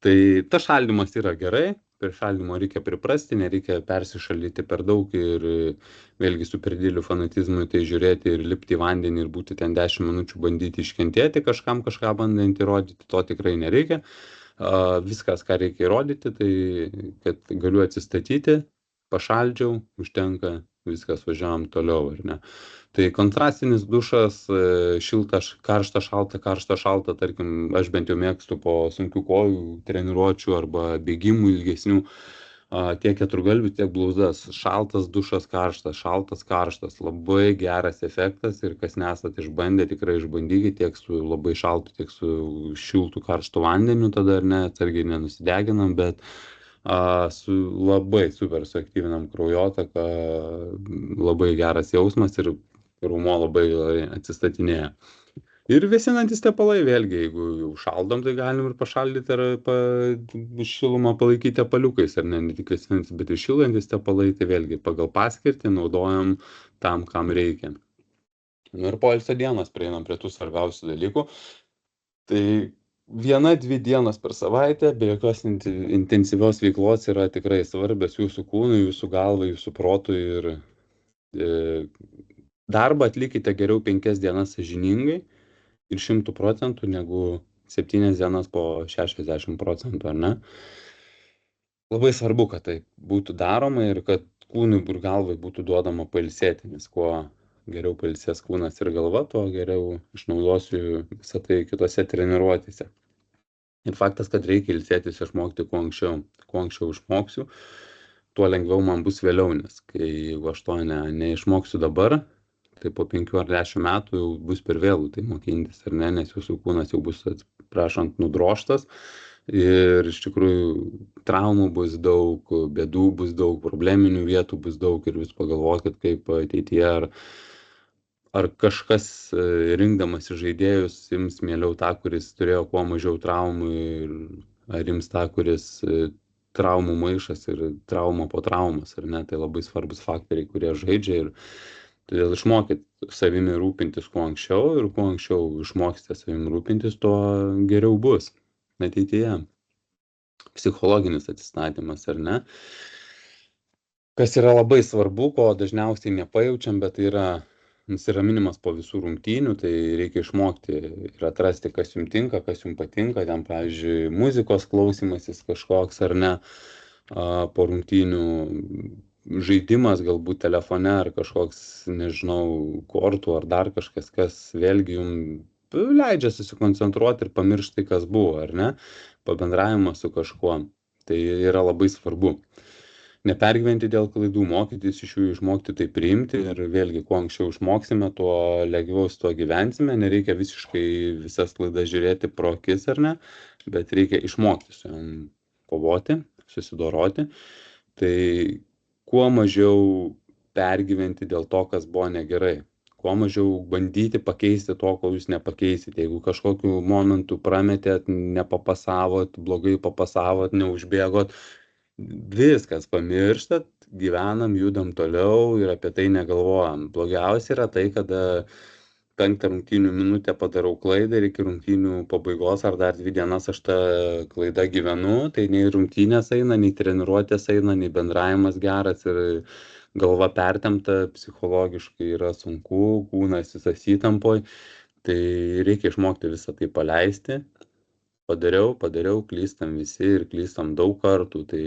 Tai tas šaldymas yra gerai, prie šaldymo reikia priprasti, nereikia persišaldyti per daug ir vėlgi su per dideliu fanatizmu tai žiūrėti ir lipti į vandenį ir būti ten 10 minučių bandyti iškentėti kažkam kažką bandant įrodyti, to tikrai nereikia. Viskas, ką reikia įrodyti, tai kad galiu atsistatyti, pašaldžiau, užtenka, viskas, važiavam toliau, ar ne. Tai kontrastinis dušas, šiltas, karšta, šalta, karšta, šalta, tarkim, aš bent jau mėgstu po sunkių kojų treniruočių arba bėgimų ilgesnių, tiek keturgalvių, tiek blauzdas. Šaltas dušas, šaltas, karštas, labai geras efektas ir kas nesat išbandę, tikrai išbandykit tiek su labai šaltu, tiek su šiltu karštu vandeniu, tada ar ne, atsargiai nenusideginam, bet su labai super suaktyvinam kraujotaką, labai geras jausmas ir raumo labai atsistatinėja. Ir vėsinantys tepalai, vėlgi, jeigu jau šaldom, tai galim ir pašaldyti ar šilumą palaikyti tepaliukais, ar ne tik vėsinantys, bet ir šildantis tepalai, tai vėlgi pagal paskirtį naudojam tam, kam reikia. Ir poilsio dienos prieinam prie tų svarbiausių dalykų. Tai 1-2 dienos per savaitę be jokios intensyvios veiklos yra tikrai svarbios jūsų kūnui, jūsų galvai, jūsų protui ir darbą atlikite geriau 5 dienas sąžiningai ir 100% negu 7 dienas po 60%, ar ne? Labai svarbu, kad tai būtų daroma ir kad kūnui ir galvai būtų duodama pailsėti, nes kuo geriau pailsės kūnas ir galva, tuo geriau išnaudosiu visą tai kitose treniruotėse. Ir faktas, kad reikia ilsėtis išmokti kuo anksčiau. Kuo anksčiau išmoksiu, tuo lengviau man bus vėliau, nes kai jeigu aš to neišmoksiu dabar, tai po 5 ar 10 metų jau bus per vėlų tai mokintis, ar ne, nes jūsų kūnas jau bus, prašant, nudroštas ir iš tikrųjų traumų bus daug, bėdų bus daug, probleminių vietų bus daug ir vis pagalvokit, kaip ateityje ar kažkas rinkdamas žaidėjus ims mieliau tą, kuris turėjo kuo mažiau traumų ir ar ims tą, kuris traumų maišas ir trauma po traumas, ar ne, tai labai svarbus faktoriai, kurie žaidžia ir todėl išmokit savimi rūpintis kuo anksčiau ir kuo anksčiau išmoksite savimi rūpintis, tuo geriau bus ateityje. Psichologinis atsistatymas, ar ne? Kas yra labai svarbu, ko dažniausiai nepajaučiam, bet tai yra nusiraminimas po visų rungtynių, tai reikia išmokti ir atrasti, kas jums tinka, kas jums patinka, ten, pavyzdžiui, muzikos klausymasis kažkoks, ar ne, po rungtynių žaidimas galbūt telefone ar kažkoks, nežinau, kortų ar dar kažkas, kas vėlgi jums leidžia susikoncentruoti ir pamiršti tai, kas buvo, ar ne, pabendravimas su kažkuo. Tai yra labai svarbu. Nepergyventi dėl klaidų, mokytis iš jų, išmokti tai priimti ir vėlgi, kuo anksčiau išmoksime, tuo lengviau su tuo gyvensime, nereikia visiškai visas klaidas žiūrėti pro akis, ar ne, bet reikia išmokti su jom kovoti, susidoroti. Tai kuo mažiau pergyventi dėl to, kas buvo negerai, kuo mažiau bandyti pakeisti to, ko jūs nepakeisite. Jeigu kažkokiu momentu prametėt, nepapasavot, blogai papasavot, neužbėgot, viskas pamirštat, gyvenam, judam toliau ir apie tai negalvojam. Blogiausia yra tai, kada 5 rungtynių minutę padarau klaidą ir iki rungtynių pabaigos ar dar 2 dienas aš tą klaidą gyvenu, tai nei rungtynės eina, nei treniruotės eina, nei bendravimas geras ir galva pertempta, psichologiškai yra sunku, kūnas visas įtampoj, tai reikia išmokti visą tai paleisti. Padariau, klystam visi ir klystam daug kartų, tai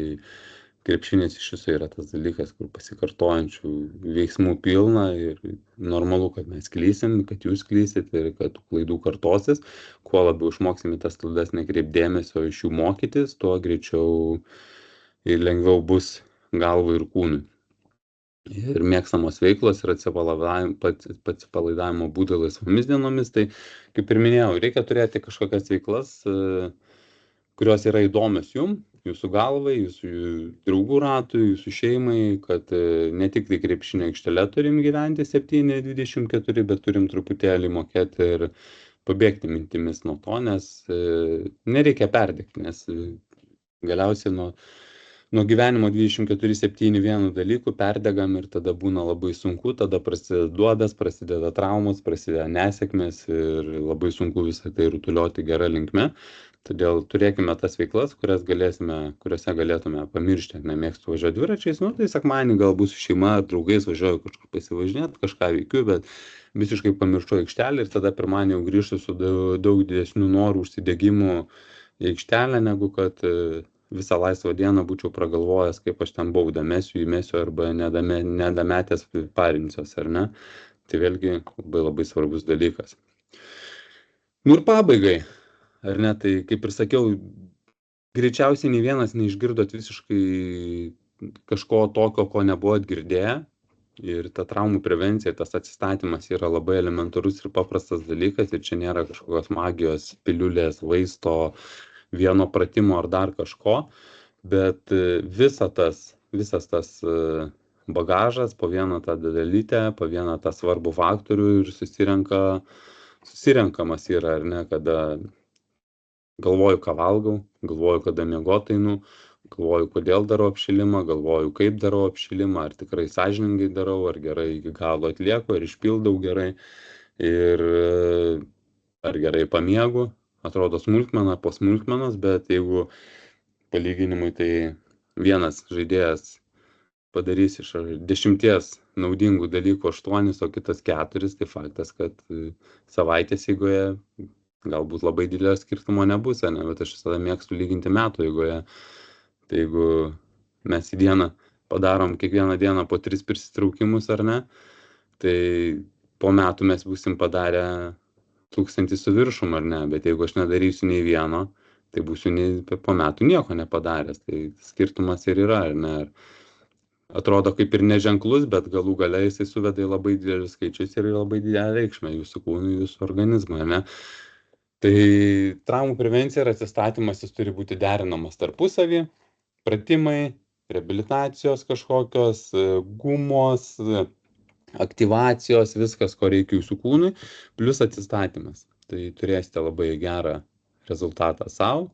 krepšinis iš viso yra tas dalykas, kur pasikartojančių veiksmų pilna ir normalu, kad mes klysim, kad jūs klysit ir kad tų klaidų kartosis. Kuo labiau išmoksim į tas klaidas nekreipt dėmesio, iš jų mokytis, tuo greičiau ir lengviau bus galvai ir kūnui. Ir mėgstamos veiklos ir atsipalaidavimo būdai laisvomis dienomis, tai kaip ir minėjau, reikia turėti kažkokias veiklas, kurios yra įdomios jums, jūsų galvai, jūsų draugų ratui, jūsų šeimai, kad ne tik tai krepšinio aikštele turim gyventi 7-24, bet turim truputėlį mokėti ir pabėgti mintimis nuo to, nes nereikia perdegti, nes galiausiai nuo gyvenimo 24/7 vienu dalyku perdegam ir tada būna labai sunku, tada prasideda duobės, prasideda traumos, prasideda nesėkmės ir labai sunku visą tai rutulioti gerą linkme. Todėl turėkime tas veiklas, kuriuose galėtume pamiršti. Nemėgstu važiuoti dviračiais, tai sekmadienį galbūt su šeima ar draugais važiuoju kažkur pasivažinėti, kažką veikiu, bet visiškai pamirštu aikštelę ir tada pirmadienį jau grįžtu su daug didesnių norų, užsidegimų į aikštelę, negu kad visą laisvą dieną būčiau pragalvojęs, kaip aš ten baudą įmesiu arba nedametęs parinsiuos, ar ne? Tai vėlgi labai svarbus dalykas. Ir pabaigai, ar ne, tai kaip ir sakiau, greičiausiai nei vienas neišgirdot visiškai kažko tokio, ko nebuvot girdėję. Ir ta traumų prevencija, tas atsistatymas yra labai elementarus ir paprastas dalykas ir čia nėra kažkokios magijos, piliulės, vaisto, vieno pratimo ar dar kažko, bet visas tas bagažas po vieną tą dalelytę, po vieną tą svarbų faktorių ir susirenkamas yra, ar ne, kada galvoju, ką valgau, galvoju, kada miegot einu, galvoju, kodėl darau apšilimą, galvoju, kaip darau apšilimą, ar tikrai sąžiningai darau, ar gerai iki galo atlieku, ar išpildau gerai ir ar gerai pamiegu. Atrodo smulkmena po smulkmenos, bet jeigu palyginimui, tai vienas žaidėjas padarys iš 10 naudingų dalykų 8, o kitas 4, tai faktas, kad savaitės eigoje galbūt labai didelio skirtumo nebus, ne? Bet aš visada mėgstu lyginti metų eigoje. Tai jeigu mes į dieną padarom kiekvieną dieną po 3 prisitraukimus, ar ne, tai po metų mes būsim padarę 1000 su viršum, ar ne, bet jeigu aš nedarysiu nei vieno, tai būsiu po metų nieko nepadaręs, tai skirtumas ir yra, ar ne. Atrodo kaip ir neženklus, bet galų gale jisai suveda į labai didelius skaičius ir labai didelę reikšmę jūsų kūnui, jūsų organizmui, ar ne. Tai traumų prevencija ir atsistatymas jis turi būti derinamas tarpusavį, pratimai, reabilitacijos kažkokios, gumos, aktyvacijos, viskas, ko reikia jūsų kūnui, plus atsistatymas. Tai turėsite labai gerą rezultatą savo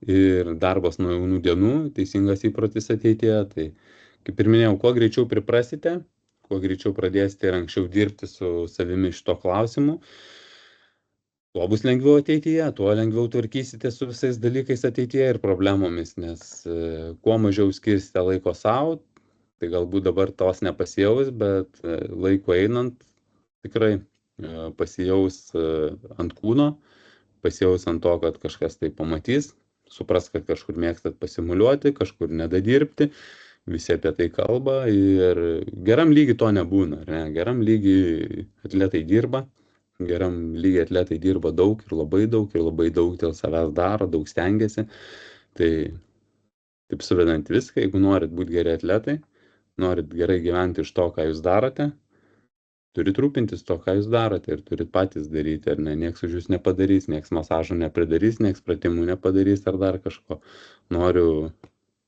ir darbas nuo jaunų dienų, teisingas įprotis ateityje. Tai kaip ir minėjau, kuo greičiau priprasite, kuo greičiau pradėsite ir anksčiau dirbti su savimi šito klausimu, tuo bus lengviau ateityje, tuo lengviau tvarkysite su visais dalykais ateityje ir problemomis, nes kuo mažiau skirsite laiko savo, tai galbūt dabar tos nepasijaus, bet laiko einant tikrai pasijaus ant kūno, pasijaus ant to, kad kažkas tai pamatys, supras, kad kažkur mėgstat pasimuliuoti, kažkur nedadirbti, visi apie tai kalba ir geram lygiai to nebūna, ne? Geram lygiai atletai dirba, daug ir labai daug dėl savęs daro, daug stengiasi, tai taip suvedant viską, jeigu norit būti geri atletai, norit gerai gyventi iš to, ką jūs darote, turit rūpintis to, ką jūs darote ir turit patys daryti, ar ne, nieks už jūs nepadarys, nieks masažo nepridarys, nieks pratimų nepadarys ar dar kažko. Noriu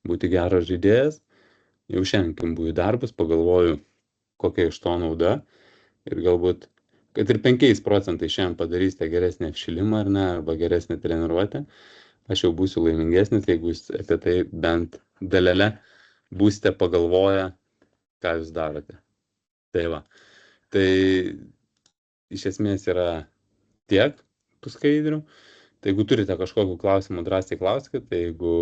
būti geras žaidėjas, jau šiandien kimbu į darbus, pagalvoju, kokia iš to nauda ir galbūt, kad ir 5% šiandien padarysite geresnį apšilimą ar ne, arba geresnį treniruotę, aš jau būsiu laimingesnis, jeigu jūs apie tai bent dalelę būsite pagalvoję, ką jūs darote. Tai va. Tai iš esmės yra tiek tų skaidrių. Tai jeigu turite kažkokių klausimų, drąsiai klauskite. Jeigu